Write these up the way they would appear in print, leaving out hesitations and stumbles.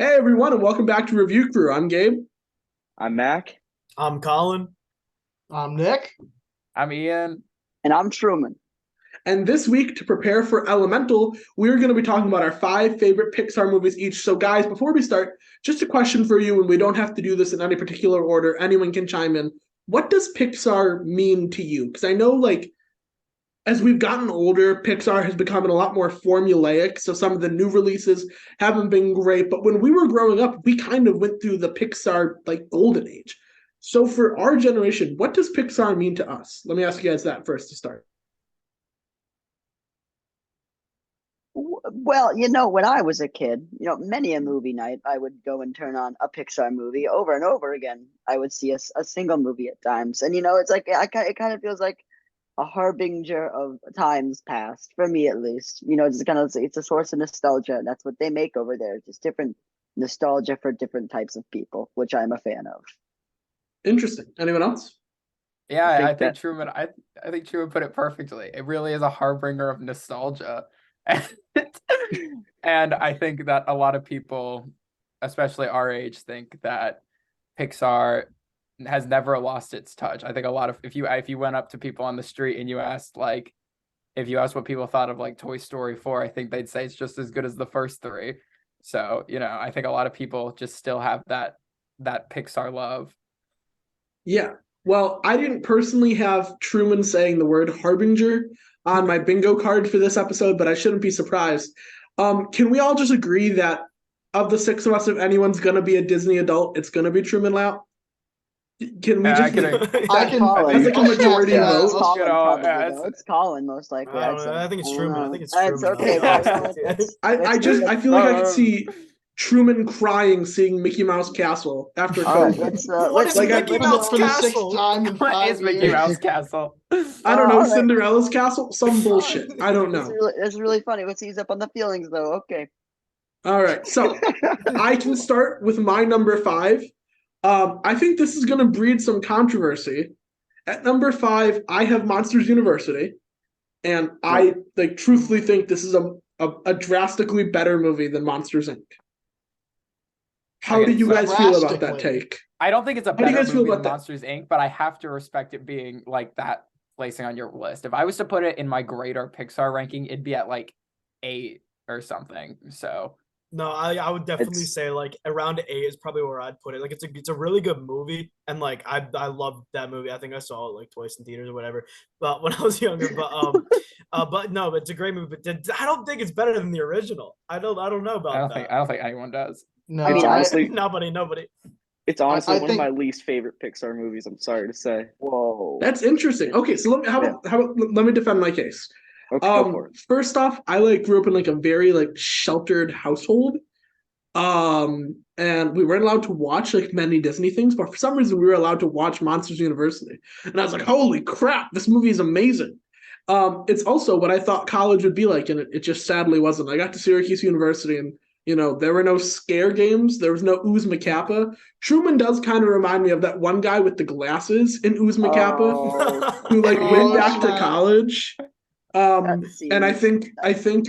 Hey everyone, and welcome back to Review Crew. I'm Gabe. I'm Mac. I'm Colin. I'm Nick. I'm Ian. And I'm Truman. And this week, to prepare for Elemental, we're going to be talking about our 5 favorite Pixar movies each. So guys, before we start, just a question for you, and we don't have to do this in any particular order. Anyone can chime in. What does Pixar mean to you? Because I know, as we've gotten older, Pixar has become a lot more formulaic. So some of the new releases haven't been great. But when we were growing up, we kind of went through the Pixar, golden age. So for our generation, what does Pixar mean to us? Let me ask you guys that first to start. Well, when I was a kid, many a movie night, I would go and turn on a Pixar movie over and over again. I would see a single movie at times. And, it's like, it kind of feels like a harbinger of times past, for me at least. It's a source of nostalgia. And that's what they make over there. Just different nostalgia for different types of people, which I'm a fan of. Interesting. Anyone else? Yeah, I think Truman. I think Truman put it perfectly. It really is a harbinger of nostalgia, and I think that a lot of people, especially our age, think that Pixar has never lost its touch. I think a lot of if you went up to people on the street and you asked what people thought of Toy Story 4, I think they'd say it's just as good as the first 3. So I think a lot of people just still have that Pixar love. Yeah. Well, I didn't personally have Truman saying the word harbinger on my bingo card for this episode, but I shouldn't be surprised. Can we all just agree that of the 6 of us, if anyone's going to be a Disney adult, it's going to be Truman Lau? Can we just... I can That's like a majority vote. It's Colin, it's Colin, most likely. I think it's Truman. I think it's Truman. It's okay. I feel like I could see Truman crying seeing Mickey Mouse Castle after COVID. What is Mickey Mouse for the Castle? 6th time in What 5 is Mickey years. Mouse Castle? I don't know, right. Cinderella's Castle? Some bullshit. I don't know. It's really funny. Let's ease up on the feelings, though. Okay. All right, so I can start with my number 5. I think this is going to breed some controversy. At number 5, I have Monsters University, and I truthfully think this is a drastically better movie than Monsters Inc. How do you guys feel about that take? I don't think it's a How do you better guys feel movie about than that? Monsters Inc., but I have to respect it being like that, placing on your list. If I was to put it in my greater Pixar ranking, it'd be at 8 or something. So No, I would definitely say around 8 is probably where I'd put it. It's a really good movie, and I loved that movie. I think I saw it twice in theaters or whatever. But when I was younger, but no, but it's a great movie. But I don't think it's better than the original. I don't know about that. I don't think anyone does. No, It's honestly, Nobody. it's honestly I one think- of my least favorite Pixar movies. I'm sorry to say. Whoa. That's interesting. Okay, so let me defend my case. Okay, go for it. First off, I grew up in a very sheltered household. And we weren't allowed to watch many Disney things, but for some reason we were allowed to watch Monsters University. And I was like, holy crap, this movie is amazing. It's also what I thought college would be like, and it just sadly wasn't. I got to Syracuse University, and there were no scare games. There was no Ooze Macappa. Truman does kind of remind me of that one guy with the glasses in Ooze Macappa who went back to college. And I think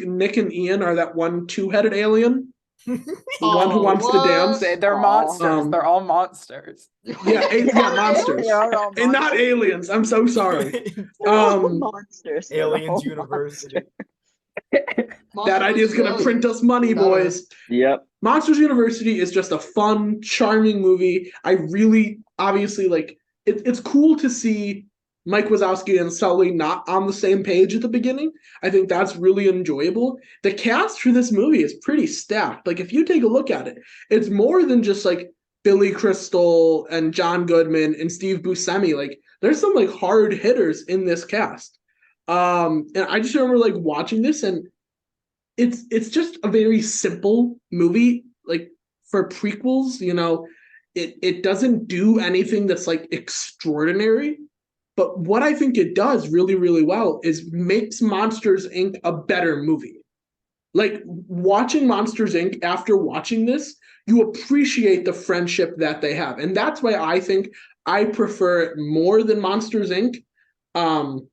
Nick and Ian are that one 2-headed alien. The one who wants to dance. They're monsters. They're all monsters. Yeah, monsters. And not aliens. I'm so sorry. Monsters. Aliens University. That idea is going to print us money, boys. Yep. Monsters University is just a fun, charming movie. I really, obviously, it's cool to see Mike Wazowski and Sully not on the same page at the beginning. I think that's really enjoyable. The cast for this movie is pretty stacked. If you take a look at it, it's more than just Billy Crystal and John Goodman and Steve Buscemi. There's some hard hitters in this cast. And I just remember watching this, and it's just a very simple movie. For prequels, it doesn't do anything that's extraordinary. But what I think it does really, really well is makes Monsters Inc. a better movie. Watching Monsters Inc. after watching this, you appreciate the friendship that they have. And that's why I think I prefer it more than Monsters Inc. And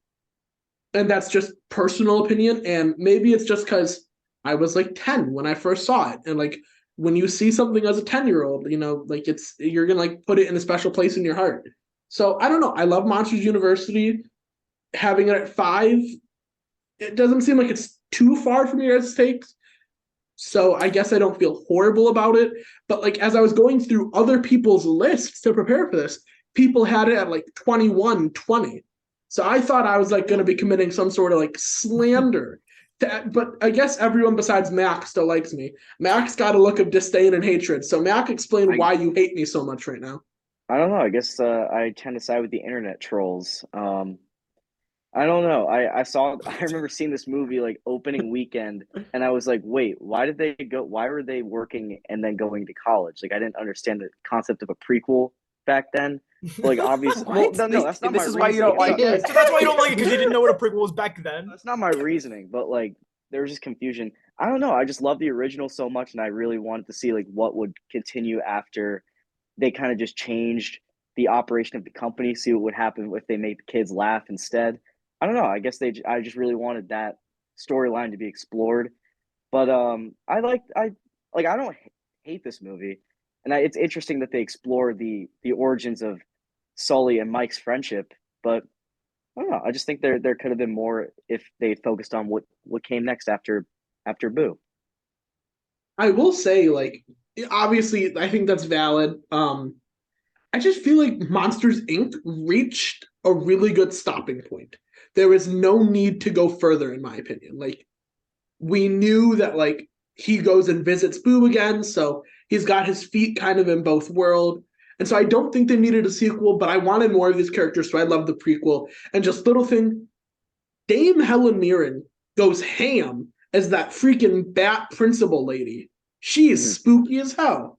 that's just personal opinion. And maybe it's just because I was 10 when I first saw it. And when you see something as a 10-year-old, like you're gonna like put it in a special place in your heart. So I don't know. I love Monsters University. Having it at 5, it doesn't seem like it's too far from your guys' takes. So I guess I don't feel horrible about it. But like as I was going through other people's lists to prepare for this, people had it at like 21, 20. So I thought I was like going to be committing some sort of like slander. But I guess everyone besides Mac still likes me. Mac's got a look of disdain and hatred. So Mac, explain why you hate me so much right now. I don't know. I guess I tend to side with the internet trolls. I don't know. I remember seeing this movie like opening weekend, and I was like, wait, why were they working and then going to college? Like I didn't understand the concept of a prequel back then. Like obviously, well, no, that's not This my is why you don't reasoning. like it. So that's why you don't like it, because you didn't know what a prequel was back then. That's not my reasoning, but like there was just confusion. I don't know. I just love the original so much, and I really wanted to see like what would continue after they kind of just changed the operation of the company, see what would happen if they made the kids laugh instead. I don't know. I guess I just really wanted that storyline to be explored. But I don't hate this movie, and it's interesting that they explore the origins of Sully and Mike's friendship. But I don't know. I just think there could have been more if they focused on what came next after Boo. I will say, like, obviously, I think that's valid. I just feel like Monsters Inc. reached a really good stopping point. There is no need to go further, in my opinion. Like, we knew that, like, he goes and visits Boo again, so he's got his feet kind of in both worlds. And so I don't think they needed a sequel, but I wanted more of these characters, so I love the prequel. And just little thing, Dame Helen Mirren goes ham as that freaking bat principal lady. She is spooky as hell.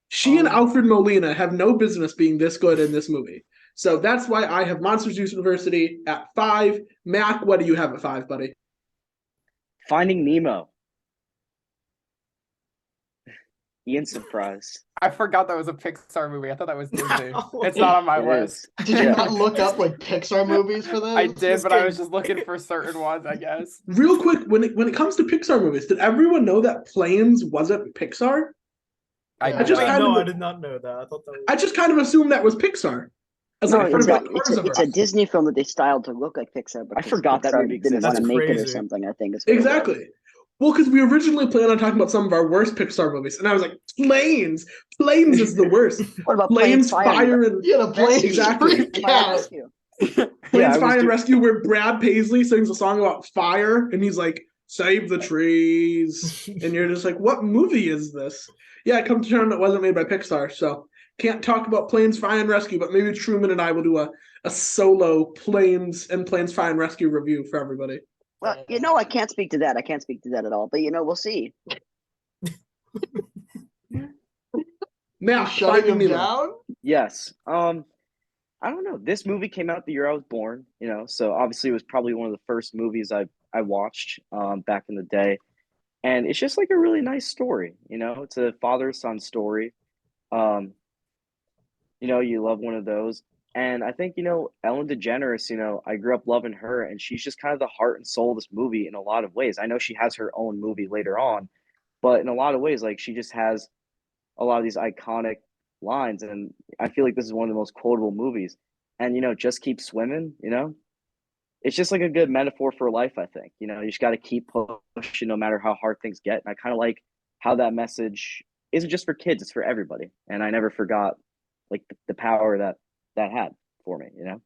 She and Alfred Molina have no business being this good in this movie. So that's why I have Monsters University at 5. Mac, what do you have at 5, buddy? Finding Nemo. Ian's surprised. I forgot that was a Pixar movie. I thought that was Disney. It's not on my It list. is. Did you Yeah. not look up like Pixar movies for this? I did, but I was just looking for certain ones, I guess. Real quick, when it comes to Pixar movies, did everyone know that Planes wasn't Pixar? I Yeah. did just Wait, not. kind no, of- I did not know that. I thought that was... I just kind of assumed that was Pixar. As No, like part it's of a, the it's, a, it's a Disney film that they styled to look like Pixar, but I forgot that Pixar movie didn't want to existed. make it or That's something. I think is what it was. Exactly. Well, because we originally planned on talking about some of our worst Pixar movies, and I was like, Planes is the worst. What about Planes, Fire, and Yeah, the plane Exactly. freak out. Yeah, Planes, I was Fire, and do- Rescue, where Brad Paisley sings a song about fire, and he's like, "Save the trees," and you're just like, "What movie is this?" Yeah, come to turn, it wasn't made by Pixar, so can't talk about Planes, Fire, and Rescue, but maybe Truman and I will do a solo Planes, Fire, and Rescue review for everybody. Well, I can't speak to that. I can't speak to that at all. But we'll see. Now, Shutting Finding him Nemo. down? Yes. I don't know. This movie came out the year I was born, so obviously it was probably one of the first movies I watched back in the day. And it's just like a really nice story, It's a father-son story. You love one of those. And I think, Ellen DeGeneres, I grew up loving her, and she's just kind of the heart and soul of this movie in a lot of ways. I know she has her own movie later on, but in a lot of ways, like she just has a lot of these iconic lines, and I feel like this is one of the most quotable movies. And just keep swimming, it's just like a good metaphor for life. I think you just got to keep pushing no matter how hard things get. And I kind of like how that message isn't just for kids; it's for everybody. And I never forgot like the power that had for me. Does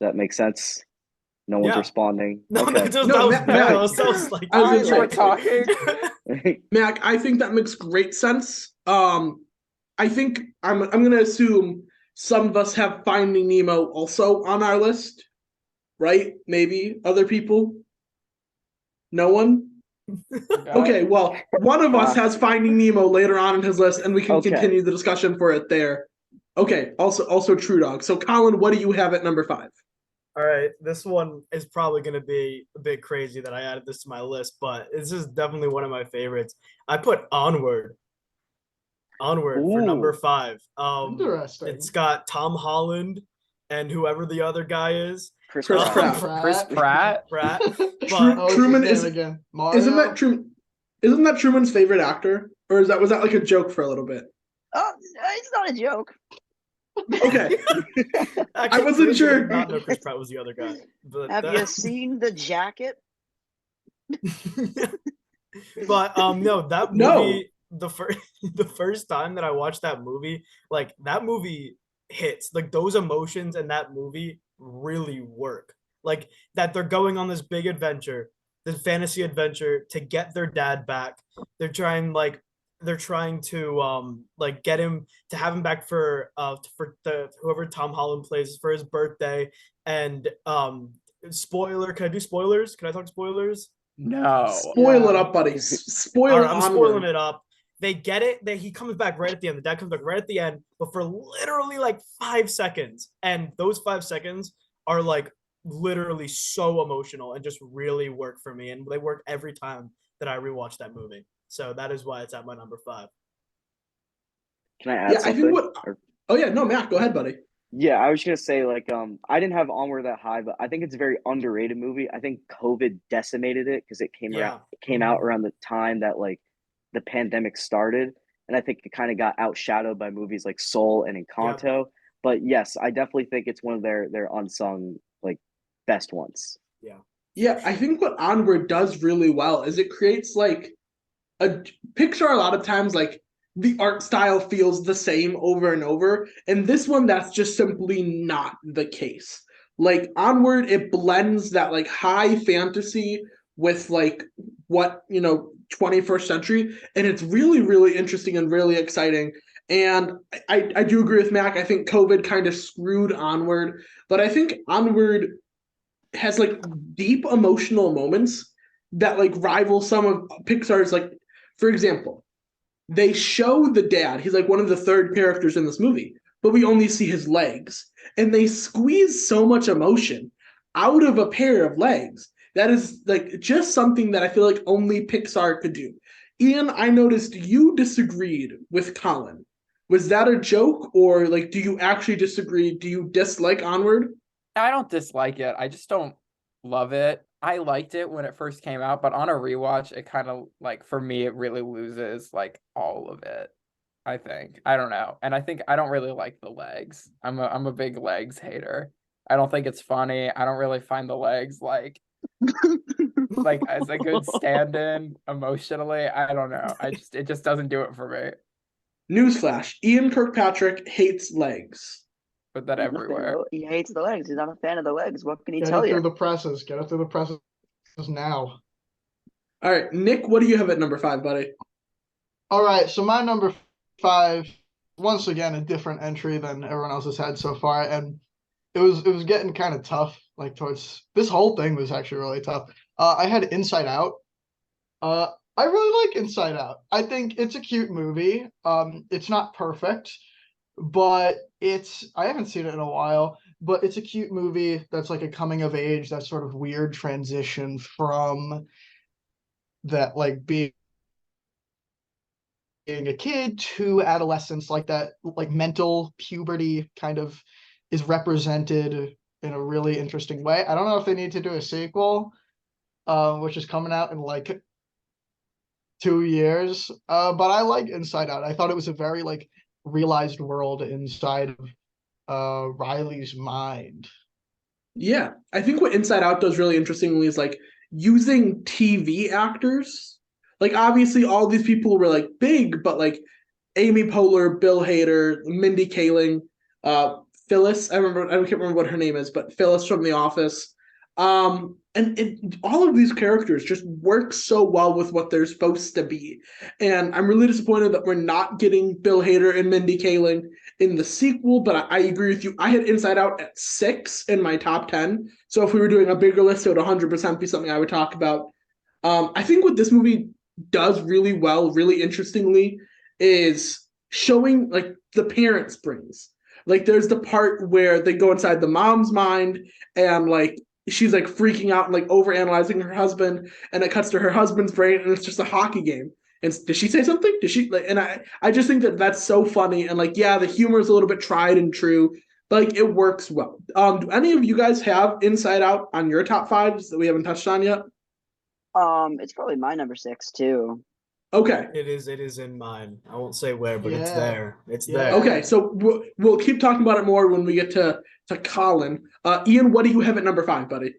that make sense? No one's Yeah. responding. No, Okay. that No, was Mac- bad. Mac- That was like... I was gonna You say- were talking. Mac, I think that makes great sense. I think I'm gonna assume some of us have Finding Nemo also on our list, right? Maybe other people. No one. Okay, well, one of us has Finding Nemo later on in his list, and we can Okay. continue the discussion for it there. Okay, also True Dog. So, Colin, what do you have at number 5? All right, this one is probably going to be a bit crazy that I added this to my list, but this is definitely one of my favorites. I put Onward for number Ooh. 5. Interesting. It's got Tom Holland and whoever the other guy is, Chris Pratt. Pratt. Chris Pratt. Pratt. True- But Oh, what's Truman his is- name again? Mario? Isn't that Truman? Isn't that Truman's favorite actor? Or was that like a joke for a little bit? Oh, it's not a joke. Okay. Actually, wasn't Chris sure. did not know Chris Pratt was the other guy. But Have you seen The Jacket? But no, that No. movie, the first time that I watched that movie, like that movie hits. Like those emotions in that movie really work. Like that they're going on this big adventure, this fantasy adventure to get their dad back. They're trying to like get him to have him back for the whoever Tom Holland plays for his birthday. And spoiler, can I do spoilers? Can I talk spoilers? No. Spoil it up, buddy. Spoil All it right, I'm onward. spoiling it up. They get it. He comes back right at the end. The dad comes back right at the end, but for literally like 5 seconds. And those 5 seconds are like literally so emotional and just really work for me. And they work every time that I rewatch that movie. So that is why it's at my number 5. Can I add Yeah, I something? think what. Or- Oh yeah, no, Matt, go ahead, buddy. yeah, I was gonna say like I didn't have Onward that high, but I think it's a very underrated movie. I think COVID decimated it because it came Yeah. out around the time that like the pandemic started, and I think it kind of got outshadowed by movies like Soul and Encanto. But yes, I definitely think it's one of their unsung like best ones. Yeah. Yeah, I think what Onward does really well is it creates like a Pixar a lot of times like the art style feels the same over and over, and this one that's just simply not the case. Like Onward, it blends that like high fantasy with like what 21st century, and it's really really interesting and really exciting. And I do agree with Mac. I think COVID kind of screwed Onward, but I think Onward has like deep emotional moments that like rival some of Pixar's like, for example, they show the dad. He's like one of the third characters in this movie, but we only see his legs. And they squeeze so much emotion out of a pair of legs. That is like just something that I feel like only Pixar could do. Ian, I noticed you disagreed with Colin. Was that a joke, or like do you actually disagree? Do you dislike Onward? I don't dislike it. I just don't love it. I liked it when it first came out, but on a rewatch, it kind of like for me, it really loses like all of it. I think. I don't know. And I think I don't really like the legs. I'm a big legs hater. I don't think it's funny. I don't really find the legs like as a good stand-in emotionally. I don't know. It just doesn't do it for me. Newsflash: Ian Kirkpatrick hates legs. Put that everywhere. He hates the legs. He's not a fan of the legs. What can he Get tell it through you? the presses. Get it through the presses now. All right, Nick, what do you have at number 5, buddy? All right, so my number 5, once again, a different entry than everyone else has had so far, and it was getting kind of tough. Like towards this whole thing was actually really tough. I had Inside Out. I really like Inside Out. I think it's a cute movie. It's not perfect, but I haven't seen it in a while, but it's a cute movie that's like a coming of age, that sort of weird transition from that like being a kid to adolescence, like that like mental puberty kind of is represented in a really interesting way. I don't know if they need to do a sequel, which is coming out in like 2 years. But I like Inside Out. I thought it was a very like realized world inside of Riley's mind. Yeah, I think what Inside Out does really interestingly is like using TV actors. Like obviously all these people were like big, but like Amy Poehler, Bill Hader, Mindy Kaling, Phyllis. I can't remember what her name is, but Phyllis from The Office. And all of these characters just work so well with what they're supposed to be. And I'm really disappointed that we're not getting Bill Hader and Mindy Kaling in the sequel, but I agree with you. I had Inside Out at 6 in my top 10. So if we were doing a bigger list, it would 100% be something I would talk about. I think what this movie does really well, really interestingly, is showing like the parents' brains. Like there's the part where they go inside the mom's mind and like she's like freaking out and like overanalyzing her husband, and it cuts to her husband's brain and it's just a hockey game. And did she say something? Did she like? And I just think that that's so funny, and like yeah, the humor is a little bit tried and true, but like it works well. Do any of you guys have Inside Out on your top 5s that we haven't touched on yet? It's probably my number 6 too. Okay. It is in mine. I won't say where, but it's Yeah. there. It's Yeah. there. Okay, so we'll keep talking about it more when we get to Colin. Ian, what do you have at number 5, buddy?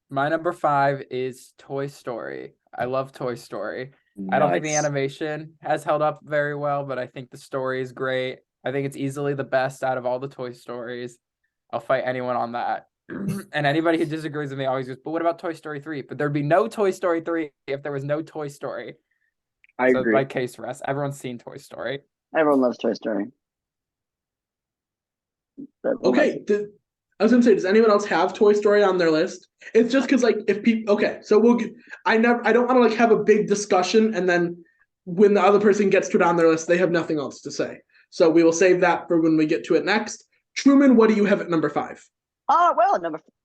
My number 5 is Toy Story. I love Toy Story. I don't think the Nice. animation has held up very well, but I think the story is great. I think it's easily the best out of all the Toy Stories. I'll fight anyone on that. And anybody who disagrees with me always goes, but what about Toy Story 3? But there'd be no Toy Story 3 if there was no Toy Story. I So agree. my case rests. Everyone's seen Toy Story. Everyone loves Toy Story. Okay, I was gonna say, does anyone else have Toy Story on their list? It's just because like if people, okay, so I don't want to like have a big discussion and then when the other person gets to it on their list, they have nothing else to say. So we will save that for when we get to it next. Truman, what do you have at number 5? Well,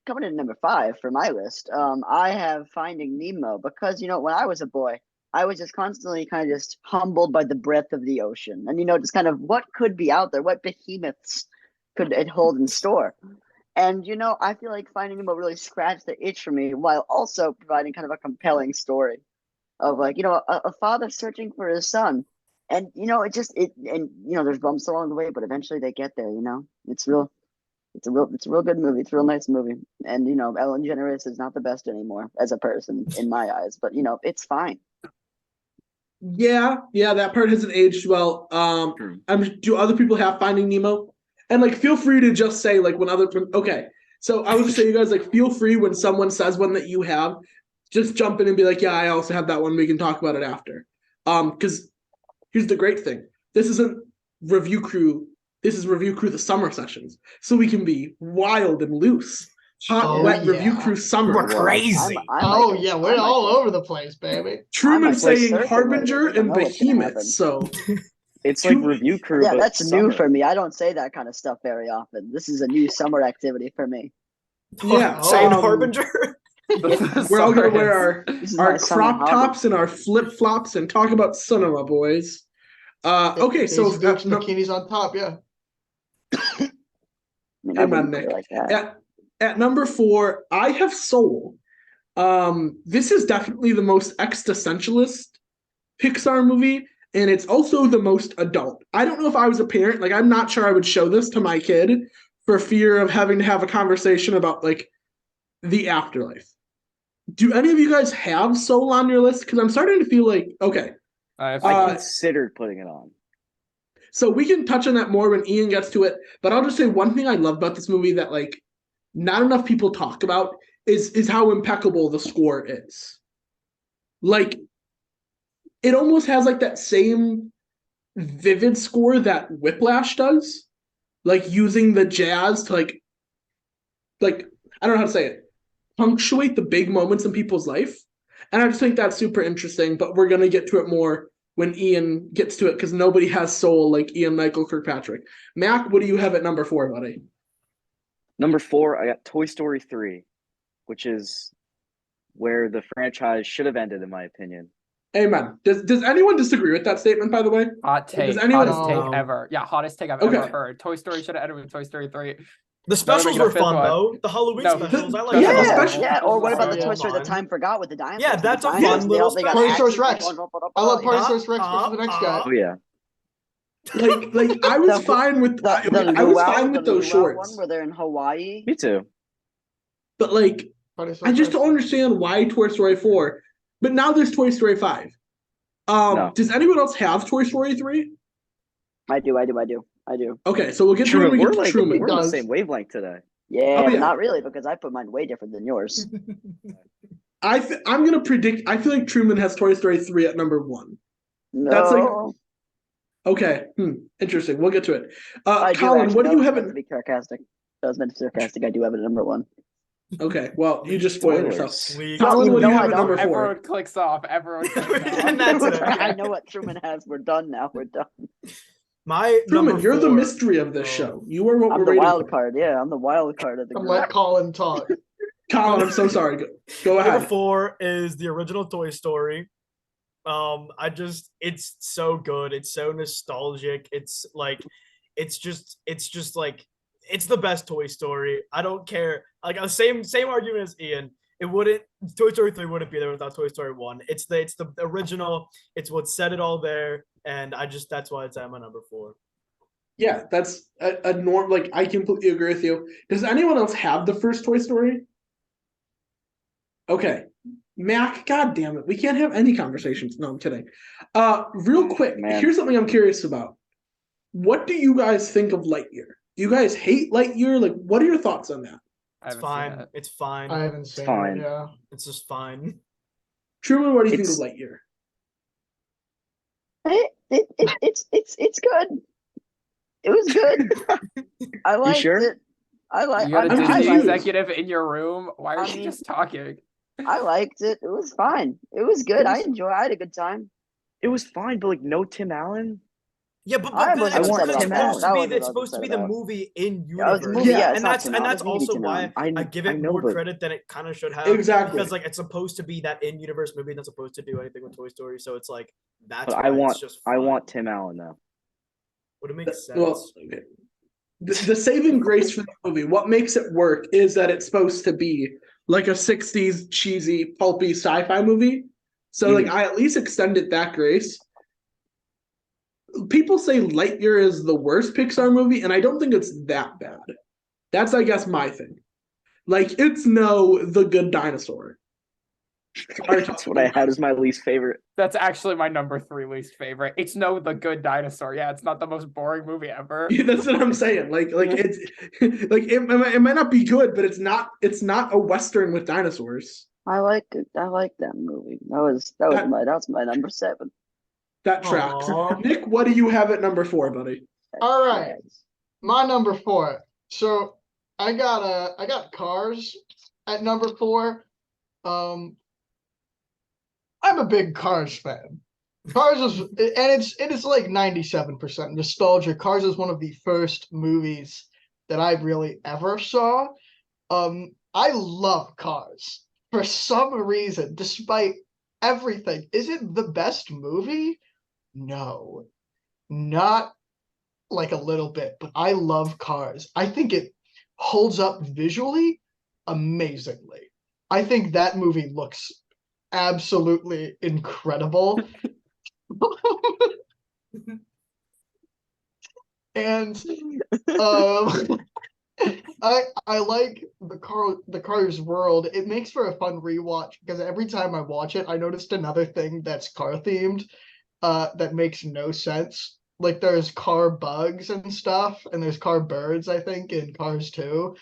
coming in number 5 for my list, I have Finding Nemo because when I was a boy, I was just constantly kind of just humbled by the breadth of the ocean, and just kind of what could be out there, what behemoths could it hold in store. And I feel like Finding Nemo really scratched the itch for me, while also providing kind of a compelling story of like a father searching for his son, and there's bumps along the way, but eventually they get there. It's a real good movie. It's a real nice movie. And Ellen DeGeneres is not the best anymore as a person in my eyes, but it's fine. Yeah, that part hasn't aged well. Do other people have Finding Nemo? And like, feel free to just say like okay. So I would just say, you guys, like, feel free when someone says one that you have, just jump in and be like, yeah, I also have that one. We can talk about it after. Because here's the great thing: this isn't review crew. This is review crew the summer sessions, so we can be wild and loose. Hot, wet review crew summer. We're crazy. We're all over the place, baby. Truman saying surfing Harbinger later. I and know what's gonna Behemoth. happen. So It's like review crew. Yeah, but that's summer. new for me. I don't say that kind of stuff very often. This is a new summer activity for me. Yeah, saying Harbinger. We're all gonna wear our my summer crop hobby. tops and our flip flops and talk about cinema, boys. Okay, so bikinis on top, yeah. I mean, I wouldn't put it like that. At number 4, I have Soul. This is definitely the most existentialist Pixar movie, and it's also the most adult. I don't know if I was a parent, like I'm not sure I would show this to my kid for fear of having to have a conversation about like the afterlife. Do any of you guys have Soul on your list? Because I'm starting to feel like, okay. I considered putting it on. So we can touch on that more when Ian gets to it, but I'll just say one thing I love about this movie that like not enough people talk about is how impeccable the score is. Like, it almost has like that same vivid score that Whiplash does, like using the jazz to like I don't know how to say it, punctuate the big moments in people's life. And I just think that's super interesting, but we're going to get to it more when Ian gets to it because nobody has soul like Ian Michael Kirkpatrick. Mac, what do you have at number 4, buddy? Number 4, I got Toy Story 3, which is where the franchise should have ended, in my opinion. Amen. Does anyone disagree with that statement, by the way? Hot take. Does anyone... Hottest take ever. Yeah, hottest take I've ever heard. Toy Story should have ended with Toy Story 3. The specials were fun though. The Halloween specials. I like Yeah, or what about the Toy Story that time forgot with the dinosaurs? Yeah, that's a fun little Party Source Rex. I love Party Source Rex versus the next guy. Oh yeah. Like I was fine with I was fine with those shorts. One where they're in Hawaii. Me too. But like I just don't understand why Toy Story 4. But now there's Toy Story 5. No. Does anyone else have Toy Story 3? I do. Okay, so we'll get Truman, to it when we get to Truman. We're on the same wavelength today. Yeah, but not really because I put mine way different than yours. I'm gonna predict. I feel like Truman has Toy Story 3 at number 1. No. That's like okay. Interesting. We'll get to it. Colin, what do you have? To be sarcastic. That was meant to be sarcastic. I do have it at number 1. Okay, well, you just spoiled yourself. Sweet. Colin, what do you have at number 4? Everyone clicks off. I know what Truman has. We're done now. We're done. My Truman, number you're 4. the mystery of this show. You are what I'm we're the waiting wild for. card. Yeah, I'm the wild card of the group. Let Colin talk. Colin, I'm so sorry. Go ahead. Number 4 is the original Toy Story. It's so good. It's so nostalgic. It's just like it's the best Toy Story. I don't care. Like same argument as Ian. it wouldn't. Toy Story 3 wouldn't be there without Toy Story 1. It's the original. It's what set it all there, and that's why it's at my number 4. Yeah, that's a norm. Like, I completely agree with you. Does anyone else have the first Toy Story? Okay. Mac, god damn it. We can't have any conversations. No, I'm kidding. Real quick, Man. here's something I'm curious about. What do you guys think of Lightyear? Do you guys hate Lightyear? Like, what are your thoughts on that? It's fine. It's fine. I haven't seen fine. it. Yeah. It's just fine. Truman, what do you think It's- of Lightyear? It's good. It was good. I liked sure? it. I like. You got a I'm Disney confused. executive in your room. Why are I you mean- just talking? I liked it. It was fine. It was good. I had a good time. It was fine, but like no Tim Allen. Yeah, but I it's, wasn't upset it's about supposed that. to be That it's was supposed to be upset the about. movie in Yeah, it's a universe. movie. Yeah. Yeah, it's and not that's Tim and Allen. that's It can't be also Tim why Allen. I give I it know, more but- credit than it kind of should have. Exactly. Because like it's supposed to be that in universe movie that's supposed to do anything with Toy Story. So it's like that's But why I want it's just I fine. want Tim Allen though. Would it make sense? Well, okay. The saving grace for the movie, what makes it work, is that it's supposed to be like a 60s cheesy, pulpy sci-fi movie. So, like, I at least extended that grace. People say Lightyear is the worst Pixar movie, and I don't think it's that bad. That's, I guess, my thing. Like, it's no The Good Dinosaur. Sorry, That's what I had as my least favorite. That's actually my number 3 least favorite. It's no The Good Dinosaur. Yeah, it's not the most boring movie ever. Yeah, that's what I'm saying. Like it's like it might not be good, but it's not a Western with dinosaurs. I like it. I like that movie. That was my number 7. That tracks. Aw. Nick, what do you have at number 4, buddy? All right. My number 4. So I got Cars at number 4. I'm a big Cars fan. Cars is, and it's like 97% nostalgia. Cars is one of the first movies that I really ever saw. I love Cars for some reason, despite everything. Is it the best movie? No, not like a little bit, but I love Cars. I think it holds up visually amazingly. I think that movie looks absolutely incredible. And I like the Cars world. It makes for a fun rewatch because every time I watch it, I noticed another thing that's car themed that makes no sense. Like there's car bugs and stuff, and there's car birds, I think, in Cars 2.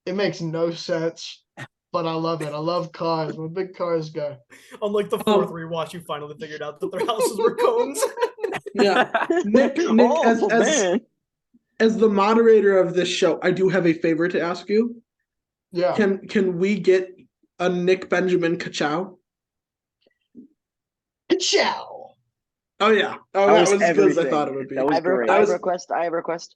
It makes no sense, but I love it. I love Cars. I'm a big Cars guy. On like the 4th rewatch, you finally figured out that their houses were cones. Yeah, Nick, Oh, man. as the moderator of this show, I do have a favor to ask you. Yeah. Can we get a Nick Benjamin Kachow? Ciao. Oh yeah. Oh, That that was was as good as I everything. thought it would be. That was great. I have was- a request. I have a request.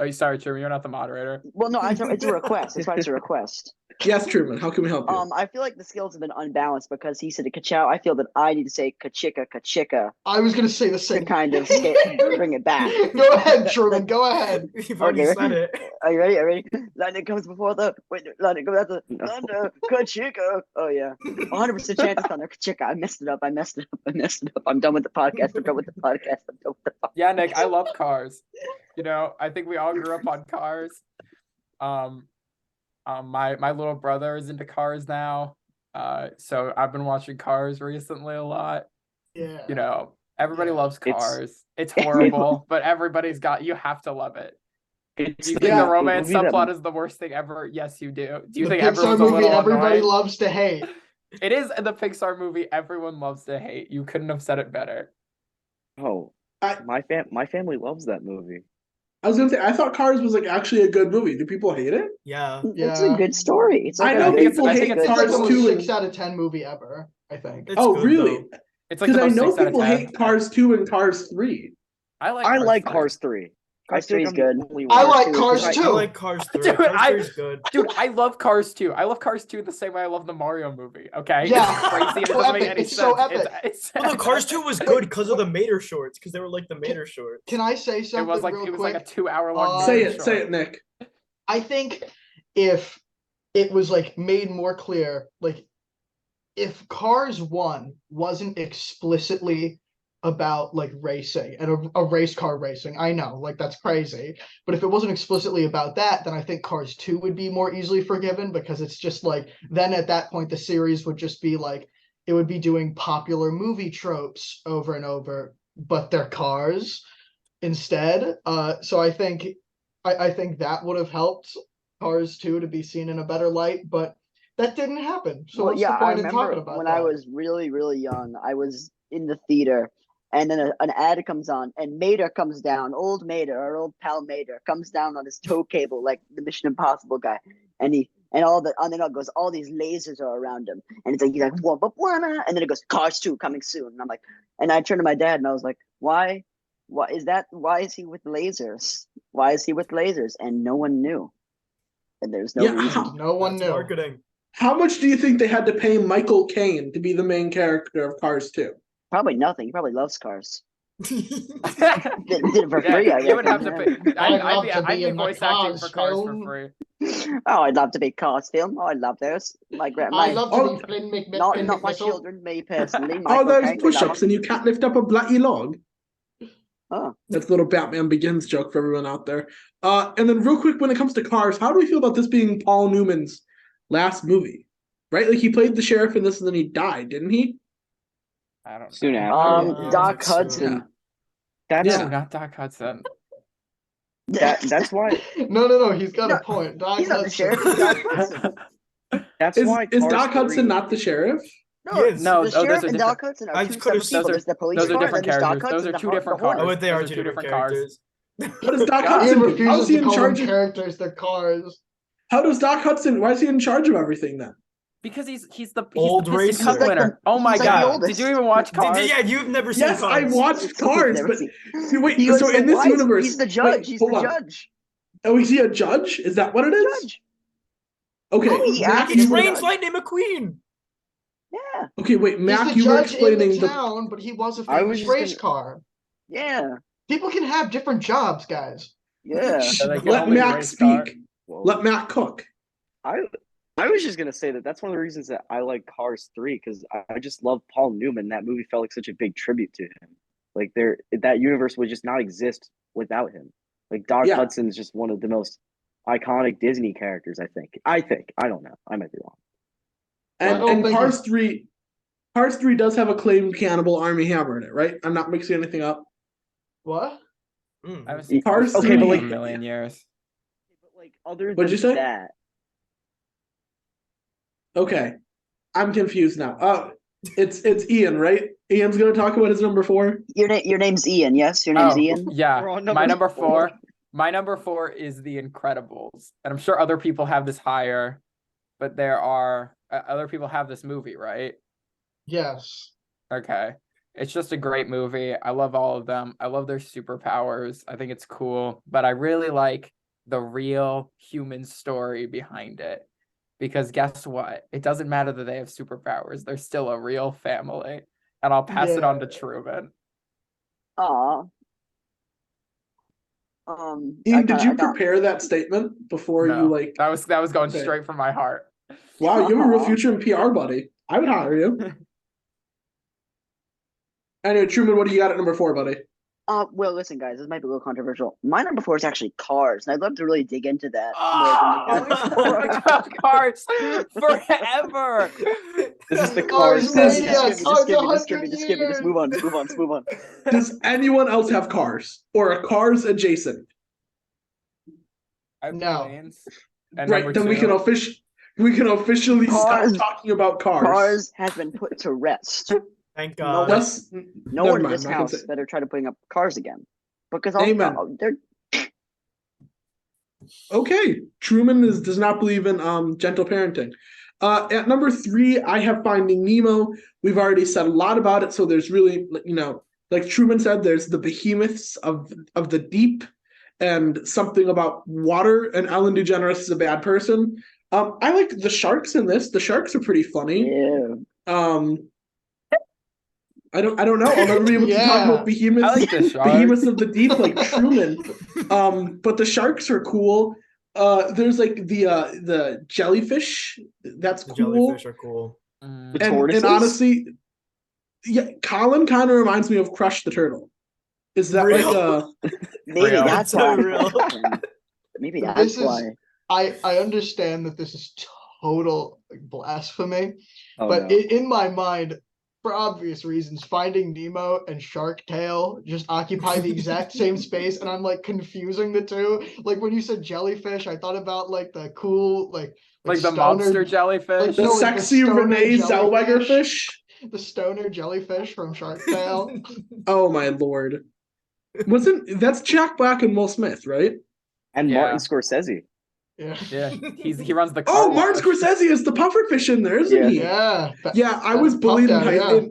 Oh, sorry, Truman, you're not the moderator. Well, no, it's a request. That's why it's a request. Yes, Truman. How can we help you? I feel like the skills have been unbalanced because he said kachow. I feel that I need to say kachika I was gonna say the to same. kind of bring it back. Go ahead, Truman. Go ahead. You've already Okay. said it. Are you ready? Are you ready? Lightning comes before the lightning comes after thunder. Kachika. Oh yeah, 100% chance of thunder. Kachika. I messed it up. I'm done with the podcast. Yeah, Nick, I love Cars. You know, I think we all grew up on Cars. My little brother is into Cars now. So I've been watching Cars recently a lot. Yeah. You know, everybody Yeah. loves It's- Cars. It's horrible, but you have to love it. It's Do you the think the romance movie that- subplot is the worst thing ever? Yes, you do. Do you The think Pixar everyone's a movie little everybody annoyed? loves to hate. It is the Pixar movie everyone loves to hate. You couldn't have said it better. Oh, I- my family loves that movie. I was gonna say I thought Cars was like actually a good movie. Do people hate it? Yeah. It's a good story. It's like I know a good- people I hate think It's like Cars the most 2 6 and out of 10 movie ever, I think. It's oh good, really? though. It's like the Because I most know 6 out of people 10. hate Cars 2 and Cars 3. I like I Cars like 3. Cars 3. I Cars think 3 is I'm the good. only I one. like Cars Cars 2 is too. I like Cars 3. Dude, Cars 3 is good. Dude, I love Cars 2. I love Cars 2 the same way I love the Mario movie. Okay? Yeah. It's crazy. It So doesn't make epic. any It's so sense. epic. It's Well, no, Cars 2 was good because of the Mater shorts, because they were like the Mater shorts. Can I say It something was like real it was quick? like a 2-hour long. Uh, Say movie it, say short. it, Nick. I think if it was like made more clear, like if Cars 1 wasn't explicitly about like racing and a race car racing, I know, like that's crazy. But if it wasn't explicitly about that, then I think Cars 2 would be more easily forgiven, because it's just like then at that point the series would just be like it would be doing popular movie tropes over and over, but they're cars instead. So I think that would have helped Cars 2 to be seen in a better light, but that didn't happen. So Well, what's yeah, the I point in remember talking about when that? I was really, really young, I was in the theater, and then an ad comes on, and Mater comes down, old Mater, our old pal Mater, comes down on his tow cable like the Mission Impossible guy, and then it goes, all these lasers are around him, and it's like he's like and then it goes Cars 2 coming soon, and I'm like, and I turned to my dad and I was like, why is that? Why is he with lasers? Why is he with lasers? And no one knew, and there's no Yeah, reason. No one That's knew. marketing. How much do you think they had to pay Michael Caine to be the main character of Cars 2? Probably nothing. He probably loves cars. Did Yeah, it for free, I you would have reckon. to pay. I'd love to I'd be be in the voice acting Cars for Cars for film. free. Oh, I'd love to be Cars film. Oh, I love those. I'd My love Oh, to be Flynn not Flynn my McMissile. children, me personally. All Michael those Caine, we love push-ups him. and you can't lift up a bloody log. Oh, That's a little Batman Begins joke for everyone out there. And then real quick, when it comes to Cars, how do we feel about this being Paul Newman's last movie? Right? Like he played the sheriff in this and then he died, didn't he? I don't Soon know. after. Yeah, Doc it's like Hudson. Yeah. That's Yeah. No, not Doc Hudson. that's why No, he's got No, a point. Doc he's not the Hudson. sheriff. It's Doc Hudson. that's Is why is Cars Doc Hudson 3 not the sheriff? No, Yes. No, the those sheriff are and different. Doc Hudson I are two just could've- separate people. Those There's the police those are car, different and then there's Doc characters. Those Hudson, are two the different horn. Oh, cars. wait, they are Those two different characters. What is Doc God. Hudson Ian do? refuses How's he to in call them charge of, characters, they're cars. how does Doc Hudson, why is he in charge of everything then? Because he's the Old Piston racer. Cup He's like winner. Oh my he's like the god! oldest. Did you even watch Cars? Yeah, you've never seen Yes, I Cars. watched Cars, Never but seen- wait, He was so the in this wise- universe, he's the judge. wait, He's hold the on. judge. Oh, is he a judge? Is that what it is? Judge. Okay, No, he Mac, acted He you were, trains Lightning McQueen. Yeah, okay, wait, Mac, He's the you were judge in explaining the town, but he was a I was famous just race gonna- car. yeah, People can have different jobs, guys. yeah. So they can Let only Mac race car. speak. Whoa. Let Mac cook. I was just gonna say that's one of the reasons that I like Cars 3, because I just love Paul Newman. That movie felt like such a big tribute to him. Like that universe would just not exist without him. Like Doc Yeah. Hudson's just one of the most iconic Disney characters. I think. I don't know. I might be wrong. I don't And think Cars 3 does have a claimed Cannibal Army Hammer in it, right? I'm not mixing anything up. What? I haven't seen Cars Cars 3 in like- a million years. But like other What'd than you say? that, Okay. I'm confused now. It's Ian, right? Ian's gonna talk about his number 4. Your name's Ian. Yes, your name's Oh, Ian. yeah. We're on My number number 4. My number 4 is The Incredibles, and I'm sure other people have this higher, but there are other people have this movie, right? Yes. Okay. It's just a great movie. I love all of them. I love their superpowers. I think it's cool, but I really like the real human story behind it. Because guess what? It doesn't matter that they have superpowers. They're still a real family. And I'll pass it on to Yeah. Truman. Aw. Ian, did you prepare that statement before No, you like? that was going Okay. straight from my heart. Wow, you have a real Aw. future in PR, buddy. I would hire you. Anyway, Truman, what do you got at number 4, buddy? Well, listen, guys, this might be a little controversial. My number 4 is actually Cars, and I'd love to really dig into that more than Cars forever. this is the Cars Cars Mania, podcast. Just give me, Cars just give me, just give me, just move on, just move on, just move on. Does anyone else have cars or a cars adjacent? I have No. planes. And Right, number then we can 2, officially Cars. stop talking about cars. Cars has been put to rest. Thank No God. one- That's No never one in mind, this I'm not gonna house say- better try to bring up cars again, because Amen. they're Okay, Truman does not believe in gentle parenting. At number 3, I have Finding Nemo. We've already said a lot about it, so there's really, like Truman said, there's the behemoths of the deep, and something about water. And Ellen DeGeneres is a bad person. I like the sharks in this. The sharks are pretty funny. yeah. I don't know. I'll never be able to talk Yeah. about behemoths. I like the sharks. Behemoths of the deep like Truman. But the sharks are cool. there's like the jellyfish. That's The cool. jellyfish are cool. Mm. The And tortoises? honestly, yeah, Colin kind of reminds me of Crush the Turtle. Is that Real? like a Maybe Real. that's So why. real. Maybe This that's is- why. I understand that this is total blasphemy, Oh, but no. in my mind, for obvious reasons, Finding Nemo and Shark Tale just occupy the exact same space, and I'm like confusing the two. Like when you said jellyfish, I thought about like the cool Like the stoner- monster jellyfish. like, the No, sexy stoner Renee Zellweger jellyfish. fish? the stoner jellyfish from Shark Tale. Oh my lord! That's Jack Black and Will Smith, right? And Yeah. Martin Scorsese. Yeah. Yeah, he runs the car Oh, Martin wash. Scorsese is the pufferfish in there, isn't Yeah. he? Yeah. Yeah, I that was bullied in puff down, high yeah.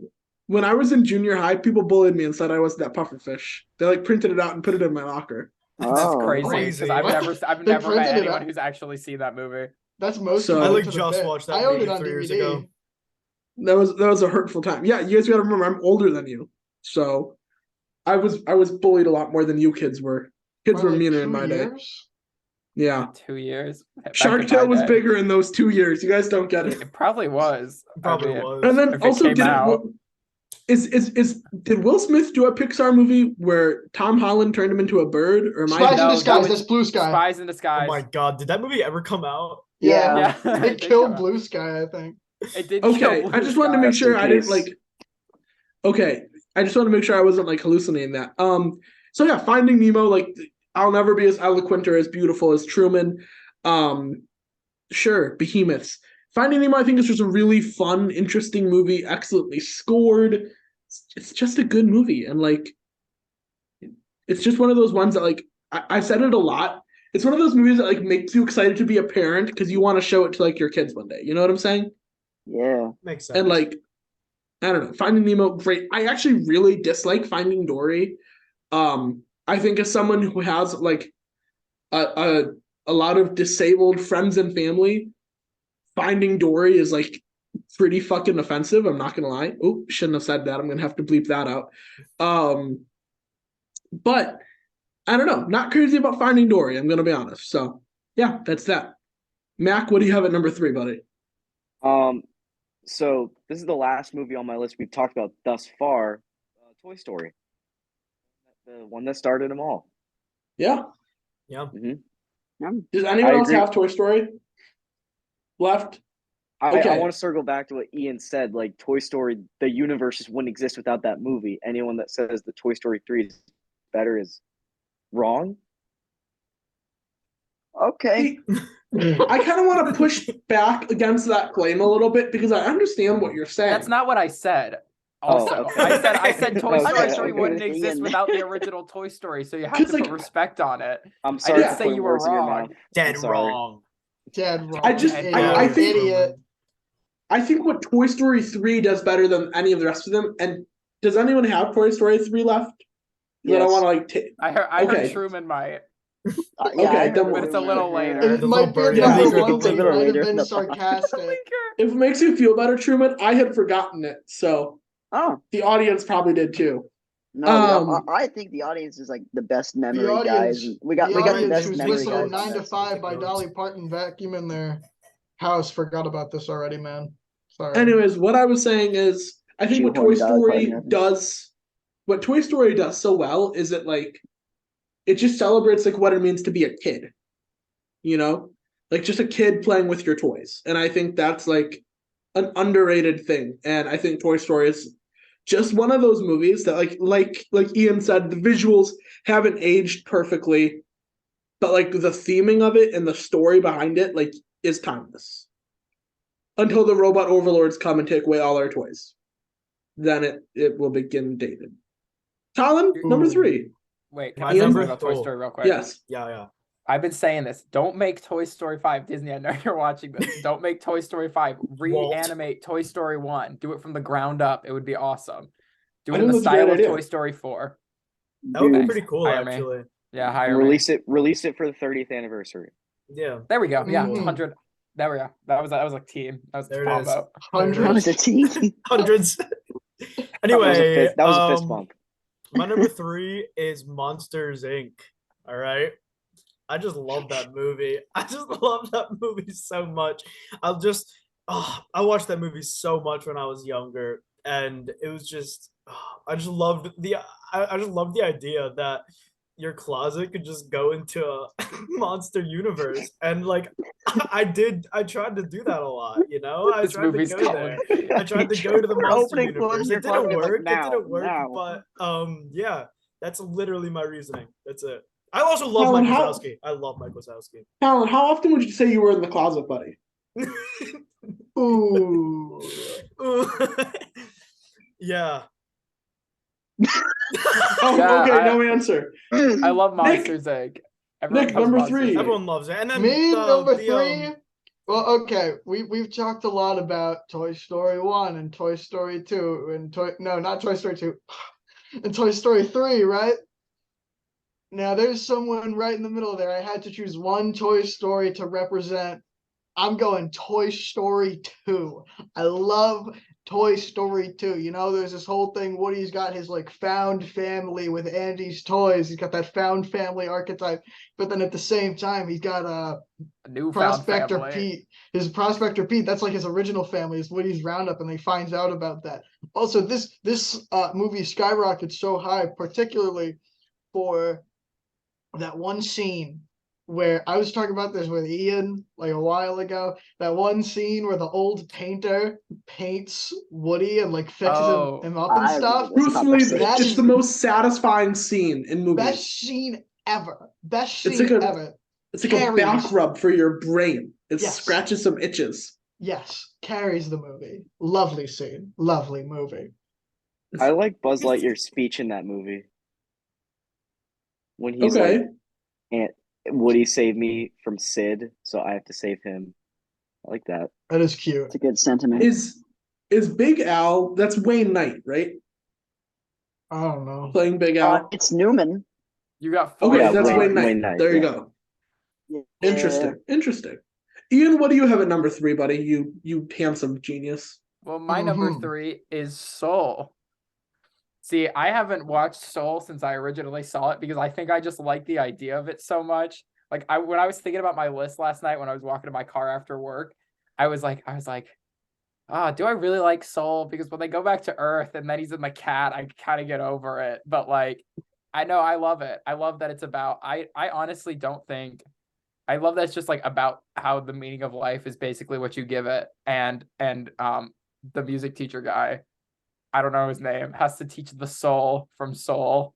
when I was in junior high. People bullied me and said I was that pufferfish. They like printed it out and put it in my locker. That's Oh, crazy Crazy. because I've They never met printed it anyone out. who's actually seen that movie. That's most So- people I, like, into the just bit. watched that I owned it movie on 3 years DVD. ago. That was a hurtful time. Yeah, you guys got to remember I'm older than you, so I was bullied a lot more than you kids were. Kids were Like meaner 2 in my day. years? Yeah, 2 years. Back Shark in my Tale was day. bigger in those 2 years. You guys don't get it. It probably was. Probably I mean, was. And then If it also, came did out. did Will Smith do a Pixar movie where Tom Holland turned him into a bird? Or am Spies I? in No, that Disguise. was That's Blue Sky. Spies in Oh Disguise. my god, did that movie ever come out? Yeah. Yeah, It did killed come out. Blue Sky, I think. It did. Okay, kill I Blue just wanted to Sky. make Rest sure in I didn't peace. like. Okay, I just want to make sure I wasn't like hallucinating that. So yeah, Finding Nemo, like I'll never be as eloquent or as beautiful as Truman. Sure, behemoths. Finding Nemo, I think, is just a really fun, interesting movie, excellently scored. It's just a good movie, and like, it's just one of those ones that like I've said it a lot. It's one of those movies that like makes you excited to be a parent because you want to show it to like your kids one day. You know what I'm saying? Yeah. Makes sense. And like, I don't know, Finding Nemo, great. I actually really dislike Finding Dory. I think as someone who has like a lot of disabled friends and family, Finding Dory is like pretty fucking offensive. I'm not gonna lie. Oh, shouldn't have said that. I'm gonna have to bleep that out. But I don't know. Not crazy about Finding Dory. I'm gonna be honest. So yeah, that's that. Mac, what do you have at number 3, buddy? So this is the last movie on my list we've talked about thus far. Toy Story, the one that started them all. Yeah. yeah. Does anyone else agree. have Toy Story left? I Okay. want to circle back to what Ian said. Like Toy Story, the universe just wouldn't exist without that movie. Anyone that says the Toy Story 3 is better is wrong. Okay. I kind of want to push back against that claim a little bit because I understand what you're saying. That's not what I said. Oh, Also, okay. I said Toy Okay, Story okay. 3 wouldn't Ian. exist without the original Toy Story, so you have 'Cause, to put like, respect on it. I'm sorry didn't for say putting you were words in your wrong. mouth. Dead I'm sorry. wrong. Dead wrong. I just- Idiot. I think- Idiot. I think what Toy Story 3 does better than any of the rest of them. And does anyone have Toy Story 3 left? That I Yes. want to like take. I heard Okay. Truman might. Yeah, Okay, I heard then but it's a rumor. little Yeah. later. It The might be little a birdie leaker, number the one, but little it might later have in been the pod. sarcastic. If it makes you feel better, Truman, I had forgotten it, so Oh the audience probably did too. no, I think the audience is like the best memory The guys. audience, We got the the audience best who's memory listening guys. to 9 to That's 5 by notes. Dolly Parton vacuum in their house forgot about this already, man. Sorry. Anyways, what I was saying is, I think what Toy Shoehorn Dolly Story Parton reference. does, what Toy Story does so well is it like, it just celebrates like what it means to be a kid, you know, like just a kid playing with your toys, and I think that's like an underrated thing, and I think Toy Story is just one of those movies that like Ian said, the visuals haven't aged perfectly, but like the theming of it and the story behind it like is timeless. Until the robot overlords come and take away all our toys, then it will begin dated. Colin, number Ooh. 3. Wait, can My I say number- something about Toy oh, Story real quick? Yes. Yeah. I've been saying this. Don't make Toy Story 5 Disney. I know you're watching this. Don't make Toy Story 5. Reanimate Toy Story 1. Do it from the ground up. It would be awesome. Do I it in think the that's a great style of idea. Toy Story 4. That would be Dude, pretty cool, hire me. actually. Yeah, And hire me. release it for the 30th anniversary. Yeah. There we go. Yeah, Mhm. 100. There we go. That was a team. That was There the it is. combo. That was a team. Hundreds. That Anyway, was a fist bump. my number 3 is Monsters Inc. All right. I just love that movie. I just love that movie so much. I watched that movie so much when I was younger, and it was just I just loved the idea that your closet could just go into a monster universe, and like I tried to do I This tried to movie's go calling. there. I tried to go to the You're monster opening closing universe. your It didn't closet, like, work. It now, didn't work, now. but yeah, that's literally my reasoning. That's it. I also love Alan, Mike how- Wazowski. I love Mike Wazowski. Alan, how often would you say you were in the closet, buddy? Ooh. Yeah. Oh, Yeah, okay, no answer. I love Nick. Monsters Inc. Everyone Nick, loves number Monsters, 3. Inc. Everyone loves it. And then Me, number the, 3. Well, okay, we've talked a lot about Toy Story 1 and Toy Story 2 and not Toy Story 2 and Toy Story 3, right? Now there's someone right in the middle there. I had to choose one Toy Story to represent. I'm going Toy Story 2. I love Toy Story 2. You know, there's this whole thing. Woody's got his like found family with Andy's toys. He's got that found family archetype. But then at the same time, he's got A newfound Prospector family. Pete. His Prospector Pete, that's like his original family, is Woody's Roundup, and he finds out about that. Also, this movie skyrockets so high, particularly for that one scene where I was talking about this with Ian like a while ago. That one scene where the old painter paints Woody and like fixes Oh. him up and I stuff. remember this Truthfully, conversation. it's the most satisfying scene in movies. Best scene ever. Best It's scene like a- ever. It's like a Carries. back rub for your brain. It Yes. scratches some itches. Yes, carries the movie. Lovely scene. Lovely movie. I like Buzz Lightyear's speech in that movie when he's Okay. like, "Aunt Woody saved me from Sid, so I have to save him." I like that. That is cute. It's a good sentiment. Is Big Al, that's Wayne Knight, right? I don't know. Playing Big Al. It's Newman. You got 4. Okay, Yeah, that's Wayne Knight. Wayne Knight, There you yeah. go. Yeah. Interesting. Ian, what do you have at number 3, buddy? You handsome genius. Well, my number Mhm. 3 is Soul. See, I haven't watched Soul since I originally saw it because I think I just like the idea of it so much. Like when I was thinking about my list last night when I was walking to my car after work, I was like, do I really like Soul? Because when they go back to Earth and then he's in the cat, I kind of get over it. But like, I know I love it. I love that it's about. I honestly don't think. I love that it's just like about how the meaning of life is basically what you give it, and the music teacher guy, I don't know his name, has to teach the soul from Soul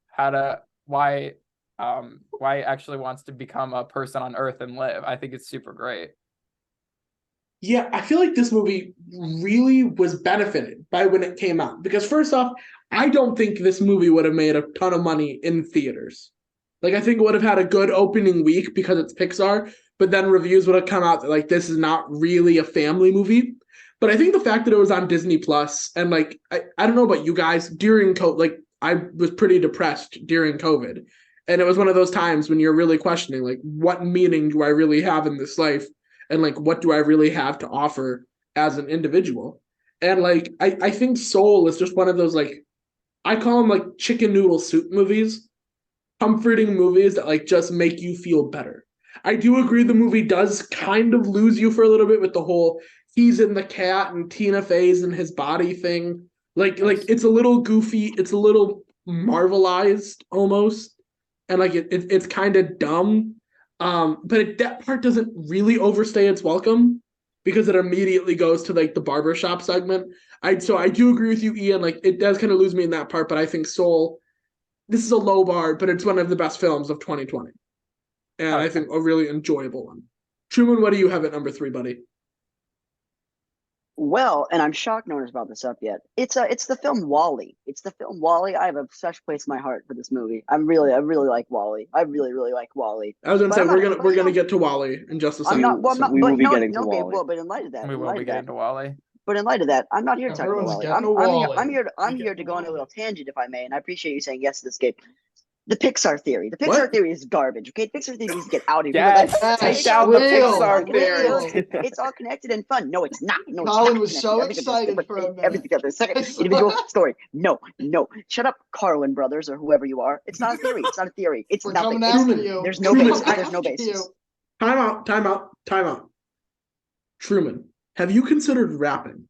why it actually wants to become a person on Earth and live. I think it's super great. Yeah, I feel like this movie really was benefited by when it came out. Because first off, I don't think this movie would have made a ton of money in theaters. Like, I think it would have had a good opening week because it's Pixar, but then reviews would have come out that, like, this is not really a family movie. But I think the fact that it was on Disney Plus, and, like, I don't know about you guys, during COVID, like, I was pretty depressed during COVID. And it was one of those times when you're really questioning, like, what meaning do I really have in this life? And, like, what do I really have to offer as an individual? And, like, I think Soul is just one of those, like, I call them, like, chicken noodle soup movies. Comforting movies that like just make you feel better. I do agree the movie does kind of lose you for a little bit with the whole he's in the cat and Tina Fey's in his body thing. Like it's a little goofy, it's a little marvelized almost, and like it's kind of dumb. But that part doesn't really overstay its welcome because it immediately goes to like the barbershop segment. So I do agree with you, Ian. Like it does kind of lose me in that part, but I think Soul. This is a low bar, but it's one of the best films of 2020. And Okay. I think a really enjoyable one. Truman, what do you have at number 3, buddy? Well, and I'm shocked no one's brought this up yet. It's the film WALL-E. It's the film WALL-E. I have a special place in my heart for this movie. I really like WALL-E. I really like WALL-E. I was gonna But say I'm not- we're gonna get to Wally in just a I'm second. not. Well, I'm so- not. We But will be no, getting to no, Gabe. WALL-E. Well, but in light of that, We will be getting to Wally. But in light of that, I'm not here to talk about Everyone's WALL-E. getting I'm to here. WALL-E. I'm here We to get go on a WALL-E. little tangent, if I may, and I appreciate you saying yes to this, Gabe. The Pixar theory. The Pixar What? theory is garbage. Okay, Pixar theory needs to get out of here. Yes, People are like, take it's down the real, Pixar real. theory. It's all connected and fun. No, it's not. No, it's Colin not was connected. so Everything is excited different. for a minute. Everything together. Second individual story. No. Shut up, Carlin brothers or whoever you are. It's not a theory. It's not a theory. It's We're nothing. coming It's, after you. there's no Truman, basis. I- There's no basis. You. Time out. Truman, have you considered rapping?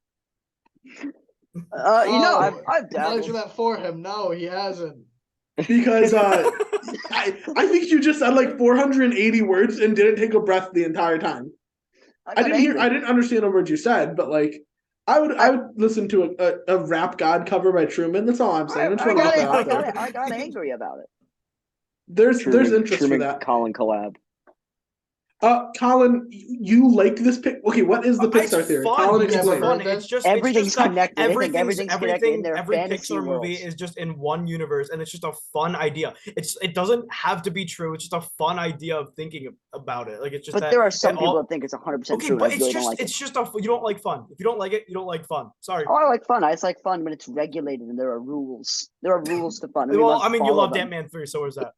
I've I'll dabbled. answer that for him. No, he hasn't. Because I think you just said like 480 words and didn't take a breath the entire time. I didn't understand the words you said, but like I would listen to a Rap God cover by Truman. That's all I'm saying. I got angry about it. There's interest Truman for that. Colin collab. Colin, you like this pick? Okay, what is the It's Pixar theory? fun. Colin, It's explain. fun. It's just Everything's it's just connected. I think Everything's connected in their every fantasy Pixar movie worlds. is just in one universe, and it's just a fun idea. It doesn't have to be true. It's just a fun idea of thinking about it. Like it's just. But there are some people that think it's 100% okay, true. but I it's really just don't like it's just you don't like fun. If you don't like it, you don't like fun. Sorry. Oh, I like fun. I just like fun when it's regulated and there are rules. There are rules to fun. Well, I mean, you loved them. Ant-Man 3, so was that.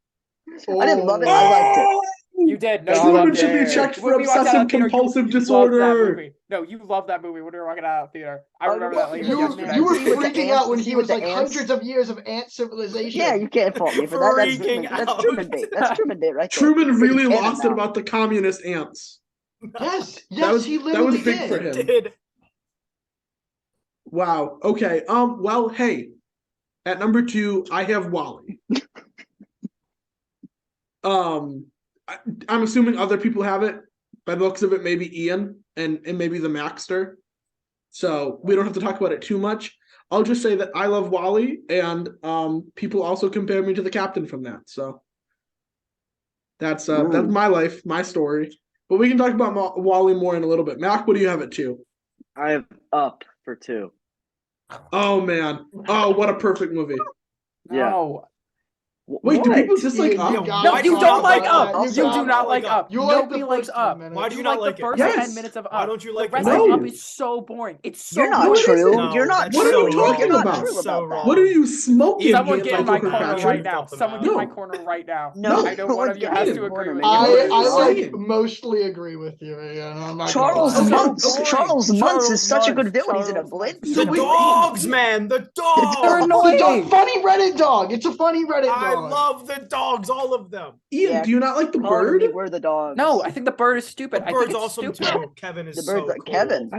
I didn't love it. I liked it. You did. No, Truman you should be did. checked for When we watched that obsessive in theater, compulsive you loved that disorder. movie. No, you loved that movie when we were walking out of the theater. I remember that like You yesterday. were See with the freaking ants- out when see he with was the like ants? hundreds of years of ant civilization. Yeah, you can't fault me for that. Freaking That's out. Truman bait. That's Truman bait right there. Truman He's really a canon lost it now. about the communist ants. Yes, he That literally was big did. for him. Did Wow. Okay. Well, hey, at number 2, I have Wally. I'm assuming other people have it. By the looks of it, maybe Ian and maybe the Maxter. So we don't have to talk about it too much. I'll just say that I love Wally, and people also compare me to the captain from that. So that's my life, my story. But we can talk about Wally more in a little bit. Mac, what do you have at 2? I have Up for 2. Oh man! Oh, what a perfect movie! No. Wait, do people dislike Ian, Up? you got No, Why you do you don't not like like Up. Up? You do not like Up. You like Nobody the likes first Up. 10 minutes. Why do you You not like like the it? first Yes. 10 minutes of Up. Why don't you like the it? rest No. of Up is so boring. It's so You're not No, it boring. isn't. true. No, You're not that's What are true. you talking You're not about? true So about that. wrong. What are you smoking? Someone Hands get in like my Uncle corner Patrick? right now. Someone get in my No. corner right now. No, I know one of you has to agree with me. I What like are you mostly agree with you. Ian. I'm not Charles gonna lie. Muntz. boring. Charles Muntz is such a good Charles villain. He's in a Muntz. blitz. The dogs, man. The dogs. annoying. Funny Reddit dog. It's a funny Reddit I dog. love the dogs, all of them. Ian, Yeah. do you not like the Colin and bird? me were the dogs. No, I think the bird is stupid. The I think bird's it's awesome stupid. too. Kevin is The so bird's cool. Kevin.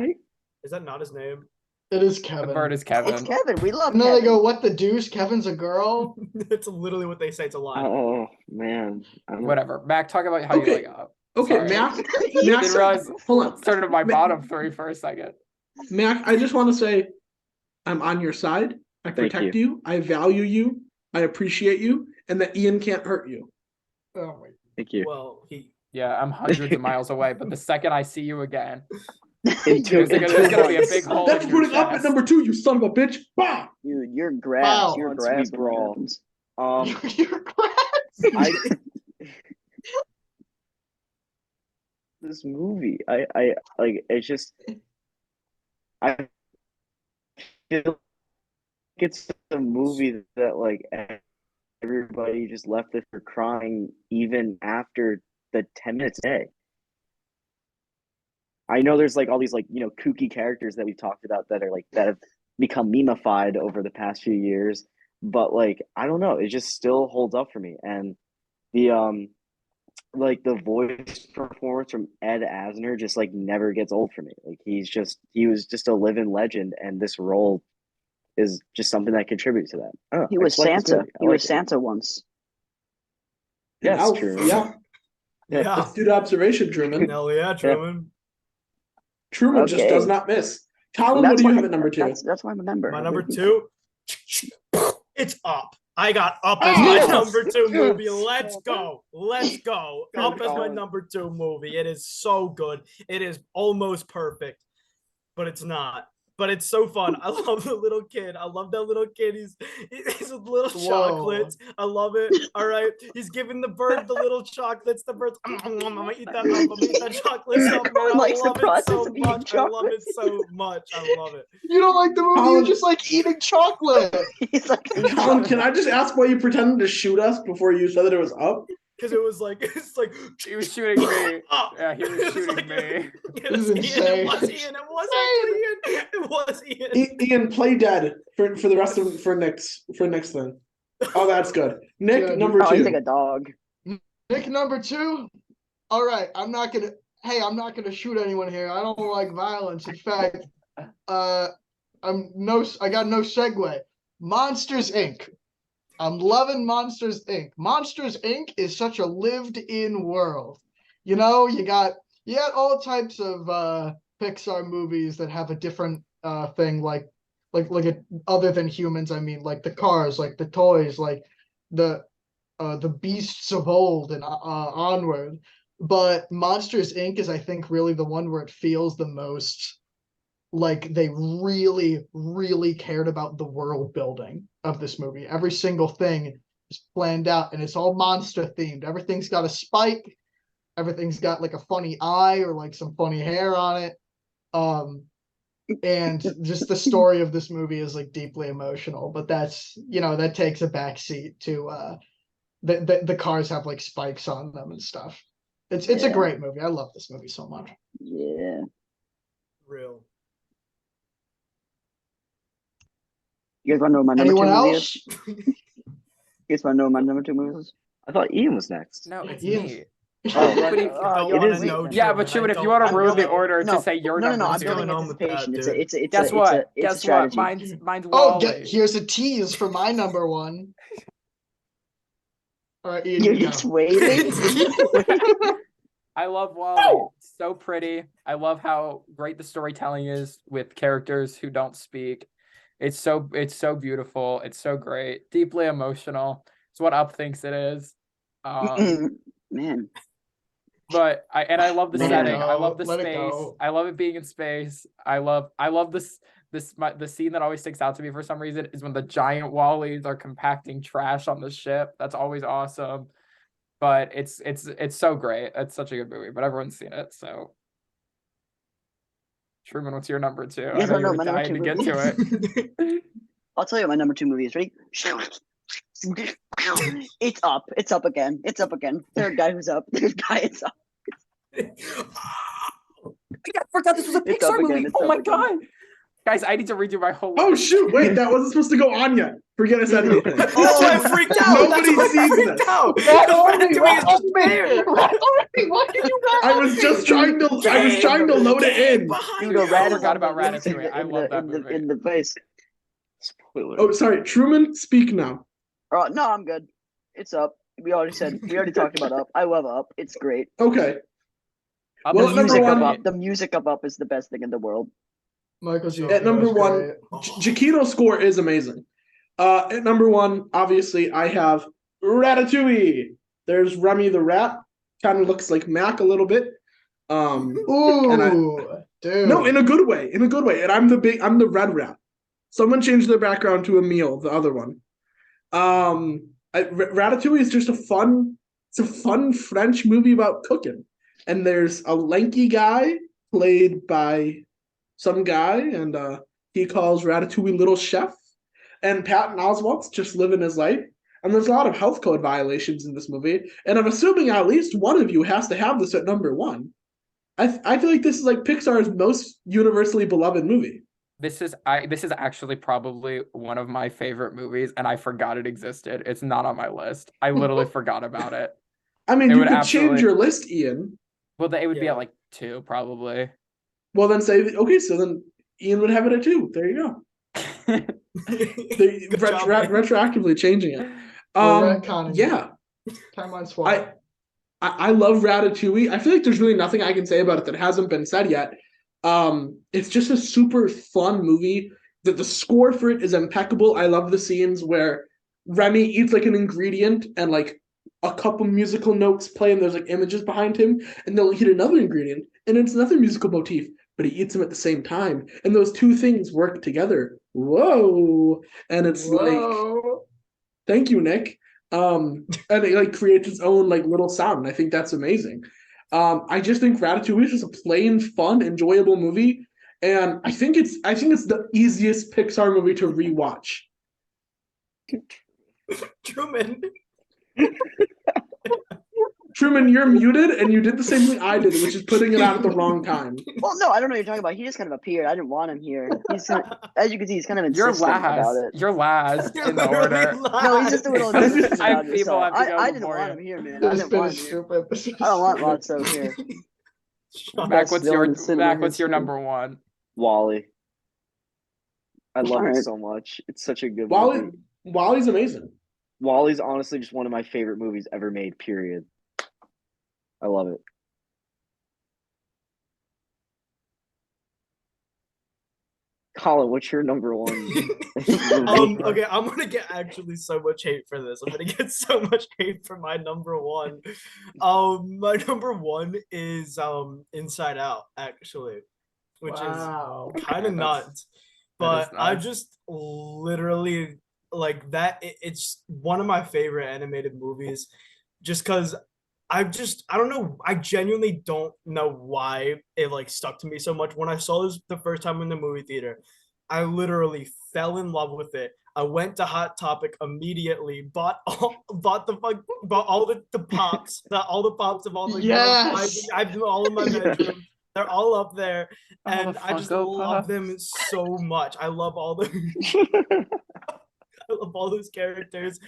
Is that not his name? It is The Kevin. bird is Kevin. It's Kevin. We love And then Kevin. they go, "What the deuce? Kevin's a girl." It's literally what they say. It's a lie. Oh man. Whatever. Mac, talk about how Okay. you like Up. Okay, Sorry. Mac. Didn't Mac, realize hold on. started at my Ma- bottom 3 for a second. Mac, I just want to say I'm on your side. I Thank protect you. I value you. I appreciate you, and that Ian can't hurt you. Oh my. Thank you. Well, he. Yeah, I'm hundreds of miles away, but the second I see you again, In two- there's gonna be a big hole That's in your putting Up at chest. number 2, you son of a bitch. Bah! Dude, your grass. Wow. Your Once we grass brawl. happens. You're grass. I this movie. I like it's just I feel like it's a movie that like everybody just left it for crying even after the 10 minutes a day. I know there's like all these like, kooky characters that we've talked about that are like that have become memeified over the past few years, but like I don't know, it just still holds up for me. And the like the voice performance from Ed Asner just like never gets old for me. Like he was just a living legend, and this role is just something that contributes to that. I don't know, He I was just like this Santa. movie. I He like was it. Santa once. Yeah, Alf, it's true. Yeah, Yeah. astute observation, Truman. Hell yeah, Truman. Truman just Okay. does not miss. Colin, what do you have at number 2? That's why I remember. My number 2. It's Up. I got Up as Yes! my number 2 movie. Yes! Let's go. Let's go. Up as my number 2 movie. It is so good. It is almost perfect, but it's not. but it's so fun. I love the little kid. I love that little kid. He's with little chocolates. I love it. All right, he's giving the bird the little chocolates. The bird's, I'm gonna eat that up. I'm gonna eat that chocolate so man. Everyone likes the I love it process so of eating much. I love it chocolates. so much. I love it. You don't like the movie? You just like eating chocolate. He's like, Colin, can I just ask why you pretended to shoot us before you said that it was up? Because it was like it's like He was shooting me. Oh. Yeah, he was It was shooting like- me. It was This is Ian. It was insane. Ian. It was actually Ian. It was Ian. Ian, play dead for the rest of for next thing. Oh, that's good. Nick, Yeah, number oh, he's like two. a dog. Nick number 2. All right, I'm not gonna shoot anyone here. I don't like violence. In fact, I got no segue. Monsters Inc. I'm loving Monsters Inc. Monsters Inc. is such a lived-in world. You know, you got all types of Pixar movies that have a different thing, like other than humans. I mean, like the cars, like the toys, like the beasts of old and onward. But Monsters Inc. is, I think, really the one where it feels the most like they really, really cared about the world building of this movie. Every single thing is planned out, and it's all monster themed. Everything's got a spike. Everything's got like a funny eye or like some funny hair on it. And just the story of this movie is like deeply emotional. But that's, that takes a backseat to the cars have like spikes on them and stuff. It's a Yeah. great movie. I love this movie so much. Yeah. Real. You guys want to know what my number Anyone 2 movie else? is? You guys want to know what my number 2 movie is? I thought Ian was next. No, it's Ian. me. Oh, What do you- Don't it wanna is- know, Yeah, Truman. but Truman, I if you don't want to wanna ruin the know. order No, to say your no, number I'm What's two. building going on with that, anticipation. dude? It's Guess a, what? It's a Guess what? strategy. Mine's Oh, Wally. here's a tease for my number 1. All right, Ian, You're you go. just waiting. I love Wally. It's so pretty. I love how great the storytelling is with characters who don't speak. It's so beautiful. It's so great. Deeply emotional. It's what Up thinks it is. Man, But I love the Let it setting. I go, love the let it space. go. I love it being in space. I love the scene that always sticks out to me for some reason is when the giant Wallies are compacting trash on the ship. That's always awesome. But it's so great. It's such a good movie. But everyone's seen it, so. Truman, what's your number 2? I guys know wanna know you were my number dying to 2 get movie? to it. I'll tell you what my number 2 movie is. Ready? It's up. It's up again. It's up again. Third guy who's up. Third guy is up. I forgot this was a It's up Pixar again, movie. it's Oh up my again. god. Guys, I need to redo my whole Oh list. shoot! Wait, that wasn't supposed to go on yet. Forget I said anything. That's why I freaked out. Nobody That's why I sees freaked this. out. Rat Because only, Ratatouille is rat just only, there. rat only. Why did you rat I was just trying to load it in. Behind Dude, a you. rat is forgot on the about loose in Ratatouille. the- I in love the- that in the- movie. In the face. Spoiler. Oh, sorry, Truman, speak now. Oh no, I'm good. It's up. We already talked about Up. I love Up. It's great. Okay. Up Well, is at number Music one- of great. Up. The music of Up is the best thing in the world. Michael G. At number Fox, 1, great. Giacchino's score is amazing. At number 1, obviously, I have Ratatouille. There's Remy the rat. Kind of looks like Mac a little bit. Ooh, dude. No, in a good way. In a good way. And I'm the red rat. Someone changed their background to Emile, the other one. Ratatouille is just a fun French movie about cooking. And there's a lanky guy played by some guy, and he calls Ratatouille Little Chef. And Patton Oswalt's just living his life. And there's a lot of health code violations in this movie. And I'm assuming at least one of you has to have this at number 1. I feel like this is like Pixar's most universally beloved movie. This is actually probably one of my favorite movies, and I forgot it existed. It's not on my list. I literally forgot about it. I mean, It you would could absolutely- change your list, Ian. Well, it would be Yeah. at like 2, probably. Well, then say, okay, so then Ian would have it at 2. There you go. Good job, man. Retroactively changing it. We're retconning. Yeah, Timeline swap. I love Ratatouille. I feel like there's really nothing I can say about it that hasn't been said yet. It's just a super fun movie. The score for it is impeccable. I love the scenes where Remy eats like an ingredient and like a couple musical notes play and there's like images behind him, and they'll eat another ingredient and it's another musical motif. but he eats them at the same time, and those two things work together. Whoa! And it's like, thank you, Nick. And it like creates its own like little sound, and I think that's amazing. I just think Ratatouille is just a plain, fun, enjoyable movie, and I think it's the easiest Pixar movie to rewatch. Truman. Truman, you're muted, and you did the same thing I did, which is putting it out at the wrong time. Well, no, I don't know what you're talking about. He just kind of appeared. I didn't want him here. He's as you can see, he's kind of You're insistent about last. it. You're last You're in the literally order. last. No, he's just a little insistent I about it. people So have to go I didn't before want you. him here, man. I This didn't want is him here. stupid. I don't want Lotso here. Shut Mac, up. what's Still your in cinema what's your history. number one? Wally. I love it Alright. so much. It's such a good Wally, movie. Wally's amazing. Wally's honestly just one of my favorite movies ever made, period. I love it. Colin, what's your number one? Okay, I'm gonna get actually so much hate for this. I'm gonna get so much hate for my number one. My number one is Inside Out, actually, which Wow. is kind of Yeah, nuts. that is But I nuts. just literally like that. It's one of my favorite animated movies, just because I don't know. I genuinely don't know why it like stuck to me so much. When I saw this the first time in the movie theater, I literally fell in love with it. I went to Hot Topic immediately, bought all the pops, all the pops of all the Yes! I have them all in my bedroom. They're all up there, Oh, and the I just Funko love them Pops. so much. I love all the I love all those characters.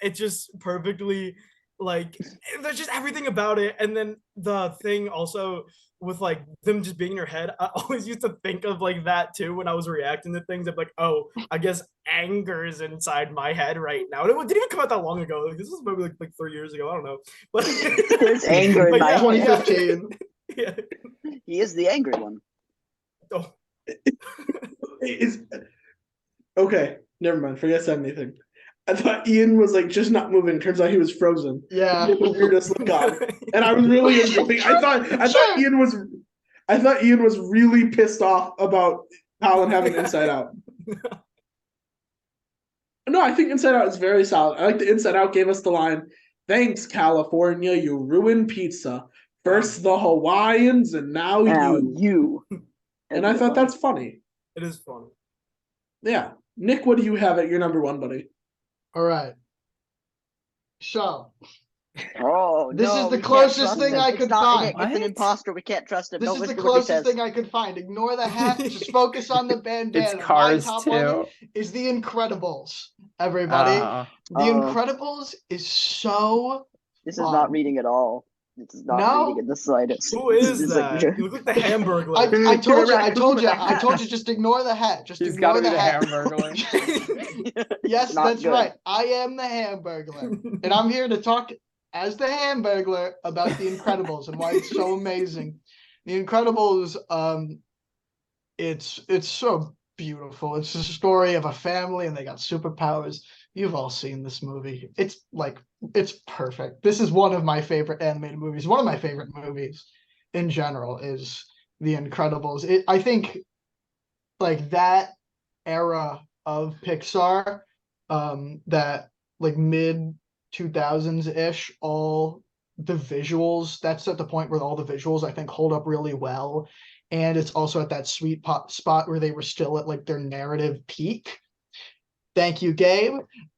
It just perfectly like there's just everything about it. And then the thing also with like them just being in your head, I always used to think of like that too when I was reacting to things. I'm like, oh, I guess anger is inside my head right now. And it didn't even come out that long ago. Like, this was maybe like 3 years ago. I don't know. But There's anger in but my yeah, head. 2015. yeah. He is the angry one. Oh. Is okay. Never mind. Forget I said anything. I thought Ian was like just not moving. Turns out he was frozen. Yeah. He had the weirdest look on, and I was really enjoying. I thought Ian was really pissed off about Colin having Inside Out. No, I think Inside Out is very solid. I like the Inside Out gave us the line, "Thanks, California, you ruined pizza. First the Hawaiians, and now Now you." you. And I thought that's funny. It is funny. Yeah, Nick, what do you have at your number one, buddy? All right. So, Oh, This is no, the we can't closest trust thing him. I It's could not- find. It's an What? imposter. We can't trust him. this Don't is the listen to what he closest says. thing I could find. Ignore the hat. Just focus on the bandana. It's My Cars top one too. is The Incredibles. Everybody, The Oh. Incredibles is so This is not fun. reading at all. This is not No. reading in the slightest. Who is It's that? like- You look like the Hamburglar. I told you. I Raccoon told with you. a I told hat. you. Just ignore the hat. Just He's got ignore to be the the hat. Hamburglar. Yes, Not that's good. right. I am the Hamburglar, and I'm here to talk as the Hamburglar about The Incredibles and why it's so amazing. The Incredibles, it's so beautiful. It's a story of a family, and they got superpowers. You've all seen this movie. It's perfect. This is one of my favorite animated movies. One of my favorite movies in general is The Incredibles. I think like that era of Pixar, that like mid 2000s ish, all the visuals, that's at the point where all the visuals I think hold up really well. And it's also at that sweet spot where they were still at like their narrative peak. Thank you, Gabe.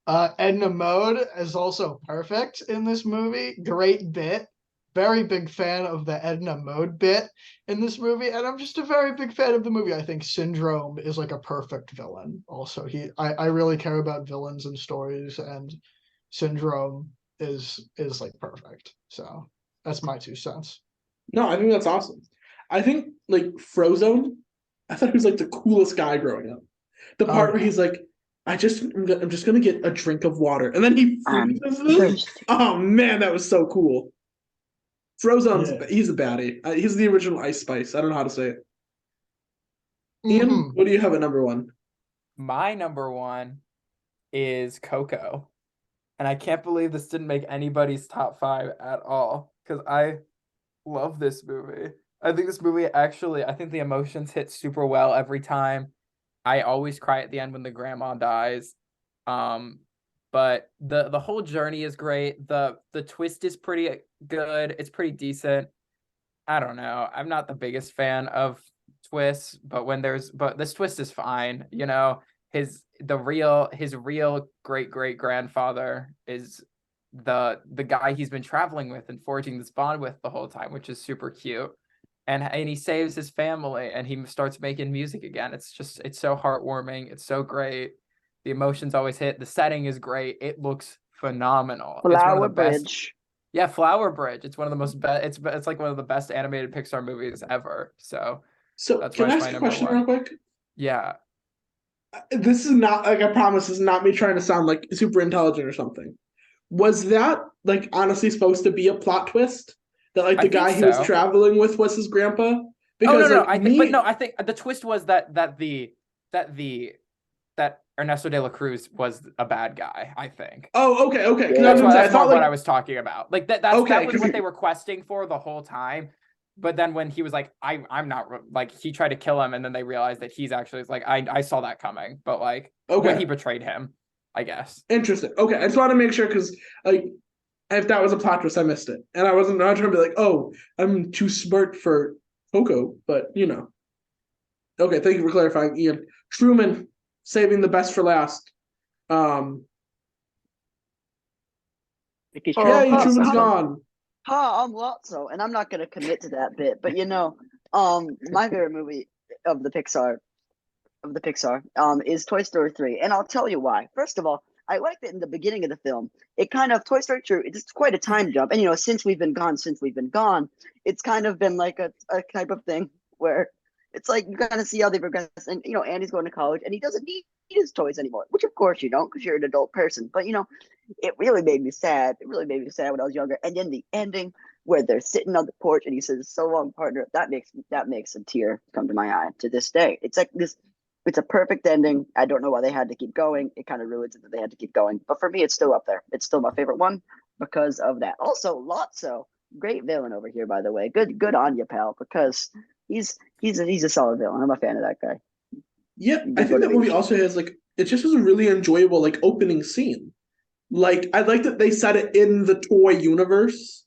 Edna Mode is also perfect in this movie. Great bit. Very big fan of the Edna Mode bit in this movie, and I'm just a very big fan of the movie. I think Syndrome is like a perfect villain. Also, I really care about villains and stories, and Syndrome is like perfect. So that's my 2 cents. No, I think that's awesome. I think like Frozone, I thought he was like the coolest guy growing up. The part where he's like, I'm just gonna get a drink of water, and then he freezes them. thirsty. Oh man, that was so cool. Frozone's Yeah. he's a baddie. He's the original Ice Spice. I don't know how to say it. Ian, Mhm. what do you have at number one? My number one is Coco. And I can't believe this didn't make anybody's top 5 at all. Because I love this movie. I think this movie I think the emotions hit super well every time. I always cry at the end when the grandma dies. But the whole journey is great. The twist is pretty good. It's pretty decent. I don't know. I'm not the biggest fan of twists, but this twist is fine. His real great grandfather is the guy he's been traveling with and forging this bond with the whole time, which is super cute. And he saves his family and he starts making music again. It's so heartwarming. It's so great. The emotions always hit. The setting is great. It looks phenomenal. It's one of Flower the best. Bridge. Yeah, Flower Bridge. It's one of the most it's like one of the best animated Pixar movies ever. So that's can why I it's ask my a number question one. real quick? Yeah. This is not like, I promise, this is not me trying to sound like super intelligent or something. Was that like honestly supposed to be a plot twist? That like I the think guy he was so. traveling with was his grandpa? Oh Because no. like I think the twist was that Ernesto de la Cruz was a bad guy, I think. Oh, okay. 'Cause Yeah. I was gonna say, I That's thought more what I like was talking about. Like that Okay, was 'cause what they were questing for the whole time. But then when he was like, I'm not like, he tried to kill him, and then they realized that he's actually like, I saw that coming. But like when okay, he betrayed him, I guess. interesting. Okay, I just want to make sure because like if that was a plot twist, I missed it, and I wasn't not trying to be like, oh, I'm too smart for Coco, but Okay, thank you for clarifying, Ian. Truman saving the best for last. Mickey's Oh, Yay, huh, Truman's huh. gone. I'm Lotso, and I'm not gonna commit to that bit, but my favorite movie of the Pixar is Toy Story 3, and I'll tell you why. First of all, I liked it in the beginning of the film. It kind of Toy Story 2. It's quite a time jump, and since we've been gone, it's kind of been like a type of thing where it's like you kind of see how they progress, and Andy's going to college, and he doesn't need his toys anymore, which of course you don't because you're an adult person. But it really made me sad. It really made me sad when I was younger. And then the ending where they're sitting on the porch and he says, "So long, partner," that makes a tear come to my eye to this day. It's like this. It's a perfect ending. I don't know why they had to keep going. It kind of ruins it that they had to keep going. But for me, it's still up there. It's still my favorite one because of that. Also, Lotso, great villain over here, by the way. Good on you, pal, because he's a solid villain. I'm a fan of that guy. Yeah, I think that movie also has like it just was a really enjoyable like opening scene. Like I like that they set it in the toy universe,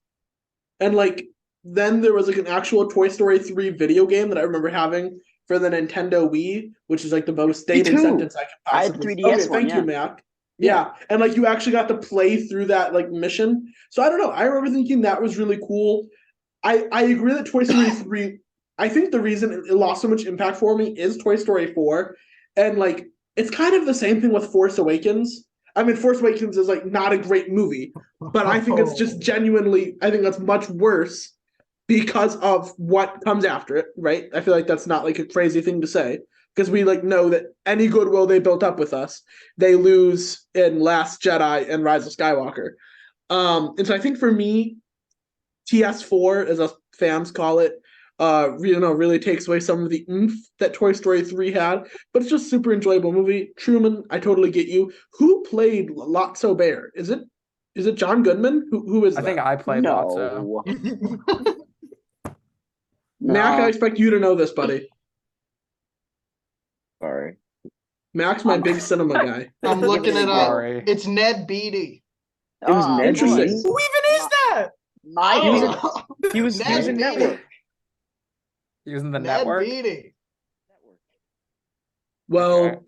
and like then there was like an actual Toy Story 3 video game that I remember having for the Nintendo Wii, which is like the most dated too. sentence I could I had possibly. 3DS Okay, one, thank you, yeah. Mac. Yeah, and like you actually got to play through that like mission. So I don't know. I remember thinking that was really cool. I agree that Toy Story 3. I think the reason it lost so much impact for me is Toy Story 4, and like it's kind of the same thing with Force Awakens. I mean, Force Awakens is like not a great movie, but I think it's just genuinely. I think that's much worse because of what comes after it, right? I feel like that's not like a crazy thing to say because we like know that any goodwill they built up with us, they lose in Last Jedi and Rise of Skywalker. And so I think for me, TS4, as us fans call it, really takes away some of the oomph that Toy Story 3 had. But it's just a super enjoyable movie. Truman, I totally get you. Who played Lotso Bear? Is it John Goodman? Who is that? I think I played Lotso. Mac, I expect you to know this, buddy. Sorry. Mac's my big cinema guy. I'm looking it up. Sorry. It's Ned Beatty. It was Ned Interesting. Beatty? Who even is that? He was Ned in Beatty. Network. He was in the Ned network. Beatty. Well, Okay.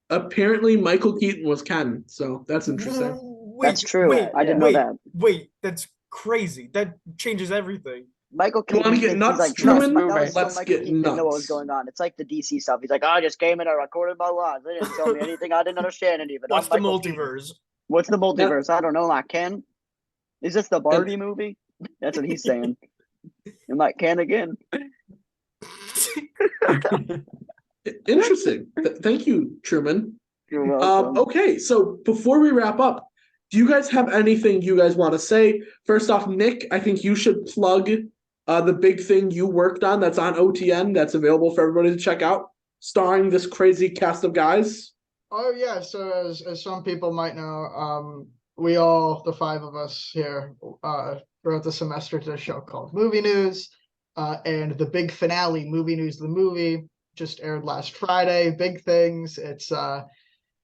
apparently Michael Keaton was Ken, so that's interesting. Wait, That's true. Wait, I didn't know that. Wait, that's crazy. That changes everything. Michael You wanna Keaton get thinks nuts, he's Truman? that was so Let's Michael get Keaton didn't know what was nuts. going on. It's like the DC stuff. He's like, I just came in and recorded my lines. They didn't tell me anything. I didn't understand any of it. What's the I'm Michael Keaton. multiverse? What's the multiverse? I don't know. Like Ken? Is this the Barbie movie? That's what he's saying. Am I Ken again? Interesting. Thank you, Truman. You're welcome. Okay, so before we wrap up, do you guys have anything you guys want to say? First off, Nick, I think you should plug the big thing you worked on that's on OTN that's available for everybody to check out, starring this crazy cast of guys. Oh yeah, so as some people might know, we all, the five of us here, throughout the semester did a show called Movie News. and the big finale, movie news, the movie just aired last Friday. Big things. It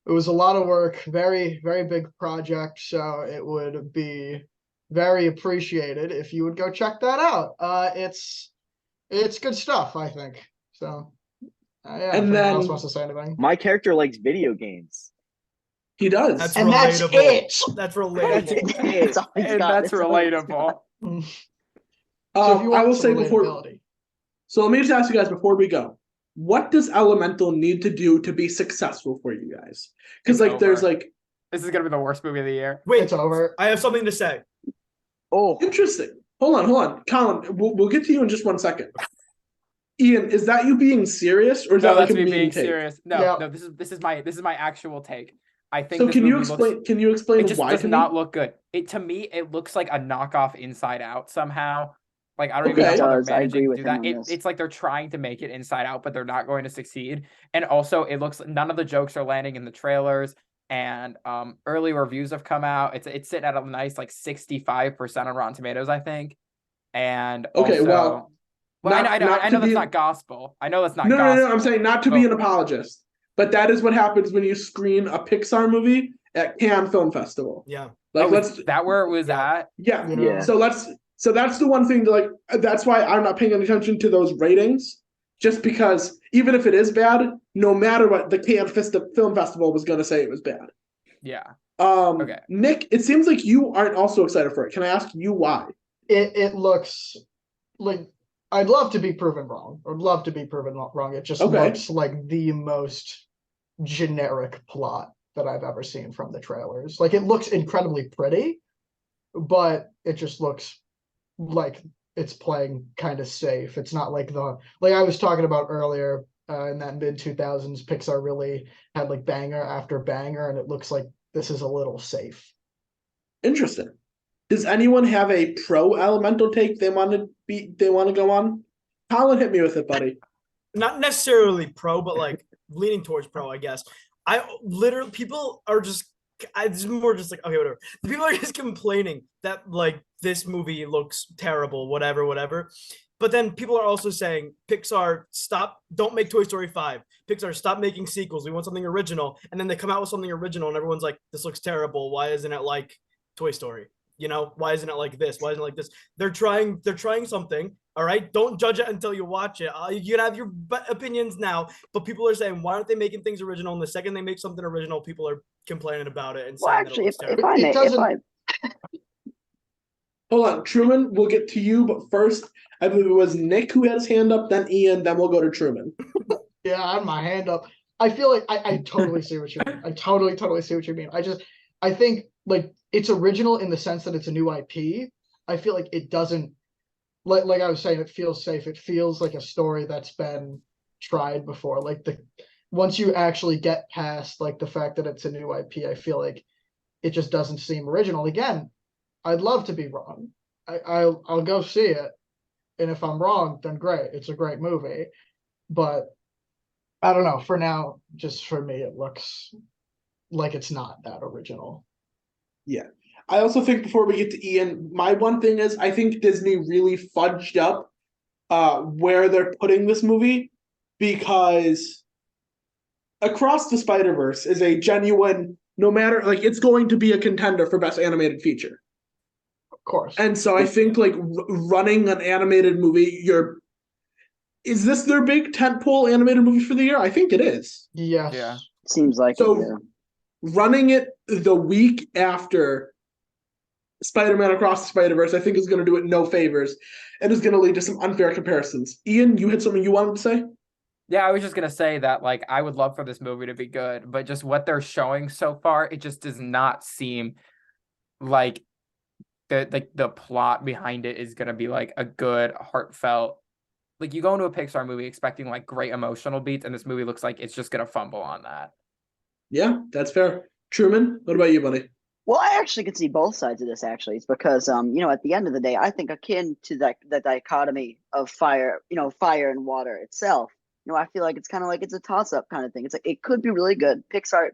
was a lot of work, very, very big project. So it would be very appreciated if you would go check that out. It's good stuff, I think. So yeah, if And anyone else then- wants to say anything. My character likes video games. He does. That's And that's relatable. it. That's relatable. That's all he's And got. that's all he's got. relatable. So if you want I will some say before. relatability. So let me just ask you guys before we go. What does Elemental need to do to be successful for you guys? Because It's there's over. like This is gonna be the worst movie of the year. Wait, It's over. I have something to say. Oh, interesting. Hold on. Colin, we'll get to you in just 1 second. Ian, is that you being serious or is No, that like that's a me mean being take? serious. No, Yeah. no, this is my actual take. I think So this can you movie explain? looks, Can you explain it just why does to not me? look good. To me, it looks like a knockoff Inside Out somehow. Like I don't Okay. even know how they're It does. I managing agree to with do him that. on this. It's like they're trying to make it Inside Out, but they're not going to succeed. And also, it looks none of the jokes are landing in the trailers. And early reviews have come out. It's sitting at a nice like 65% on Rotten Tomatoes, I think. And Okay, also, well, I know to that's be- not gospel. I know that's not No, gospel. I'm saying not to be but- an apologist, but that is what happens when you screen a Pixar movie at Cannes Film Festival. Yeah. Like, Oh, let's is that where it was Yeah. at? yeah. Yeah. So that's the one thing that that's why I'm not paying any attention to those ratings, just because even if it is bad, no matter what, the Cannes Film Festival was going to say it was bad. Yeah. Okay. Nick, it seems like you aren't also excited for it. Can I ask you why? It looks like I'd love to be proven wrong. I'd love to be proven wrong. It just Okay. looks like the most generic plot that I've ever seen from the trailers. Like it looks incredibly pretty, but it just looks like it's playing kind of safe. It's not like I was talking about earlier in that mid 2000s, Pixar really had like banger after banger, and it looks like this is a little safe. Interesting. Does anyone have a pro Elemental take they want to go on? Colin, hit me with it, buddy. Not necessarily pro, but like leaning towards pro, I guess. People are just it's more just like, okay, whatever. People are just complaining that like this movie looks terrible, whatever. But then people are also saying, Pixar, don't make Toy Story 5. Pixar, stop making sequels. We want something original. And then they come out with something original and everyone's like, this looks terrible. Why isn't it like Toy Story? You know, why isn't it like this? Why isn't it like this? They're trying something. All right. Don't judge it until you watch it. You can have your opinions now, but people are saying, why aren't they making things original? And the second they make something original, people are complaining about it and well, saying actually, that it looks if I terrible. may, It doesn't- if I Hold on, Truman, we'll get to you, but first, I believe it was Nick who had his hand up, then Ian, then we'll go to Truman. Yeah, I have my hand up. I feel like I totally see what you mean. I totally see what you mean. I think like it's original in the sense that it's a new IP. I feel like it doesn't like I was saying, it feels safe. It feels like a story that's been tried before. Like once you actually get past like the fact that it's a new IP, I feel like it just doesn't seem original. Again, I'd love to be wrong. I'll go see it. And if I'm wrong, then great. It's a great movie. But I don't know. For now, just for me, it looks like it's not that original. Yeah. I also think before we get to Ian, my one thing is I think Disney really fudged up where they're putting this movie, because Across the Spider-Verse is a genuine, no matter, like, it's going to be a contender for Best Animated Feature. Of course. And so I think like running an animated movie, is this their big tentpole animated movie for the year? I think it is. Yes. Yeah. seems like So- it, yeah. Running it the week after Spider-Man Across the Spider-Verse, I think is going to do it no favors and is going to lead to some unfair comparisons. Ian, you had something you wanted to say? Yeah, I was just gonna say that like I would love for this movie to be good, but just what they're showing so far, it just does not seem like the plot behind it is gonna be like a good, heartfelt. Like you go into a Pixar movie expecting like great emotional beats, and this movie looks like it's just gonna fumble on that. Yeah, that's fair. Truman, what about you, buddy? Well, I actually could see both sides of this. Actually, it's because at the end of the day, I think akin to the dichotomy of fire, fire and water itself. I feel like it's kind of like it's a toss-up kind of thing. It's like it could be really good. Pixar,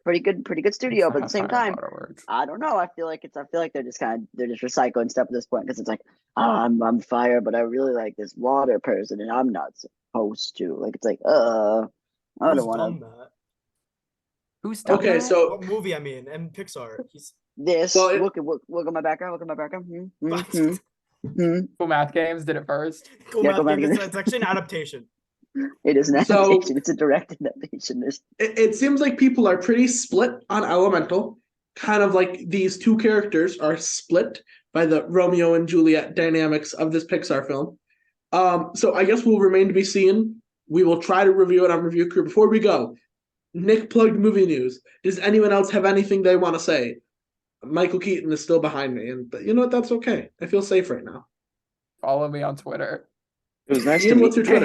pretty good studio, but at the same time, I don't know. I feel like they're just recycling stuff at this point, because it's like I'm fire, but I really like this water person, and I'm not supposed to. Like it's like, I Who's don't want done to. that? Who's done Okay, that? so What movie? I mean, and Pixar. He's This Well, it- look at my background. Look at my background. Cool Math Games did it first. Cool Yeah, Math Cool Math Games. Games. It's actually an adaptation. It is an So- adaptation. It's a direct adaptation. it seems like people are pretty split on Elemental. Kind of like these two characters are split by the Romeo and Juliet dynamics of this Pixar film. So I guess we'll remain to be seen. We will try to review it on Review Crew. Before we go, Nick plugged movie news. Does anyone else have anything they want to say? Michael Keaton is still behind me, but you know what? That's okay. I feel safe right now. Follow me on Twitter. It was nice Ian, to what's meet your you.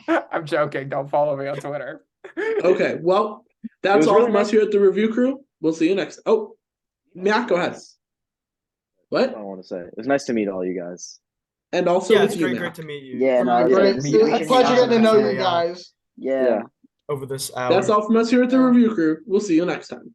Twitter? I'm joking. Don't follow me on Twitter. Okay, well, that's was all really from us nice- here at the Review Crew. We'll see you next. Oh, Matt, go ahead. That's What? all I want to say. It was nice to meet all you guys. And also Yeah, with it's you, great, Matt. great to meet you. Yeah, no, Great. it's Me, like, I we It's a should pleasure hang out getting to know sometime. you guys. Yeah. Over this hour. That's all from us here at the Yeah. Review Crew. We'll see you next time.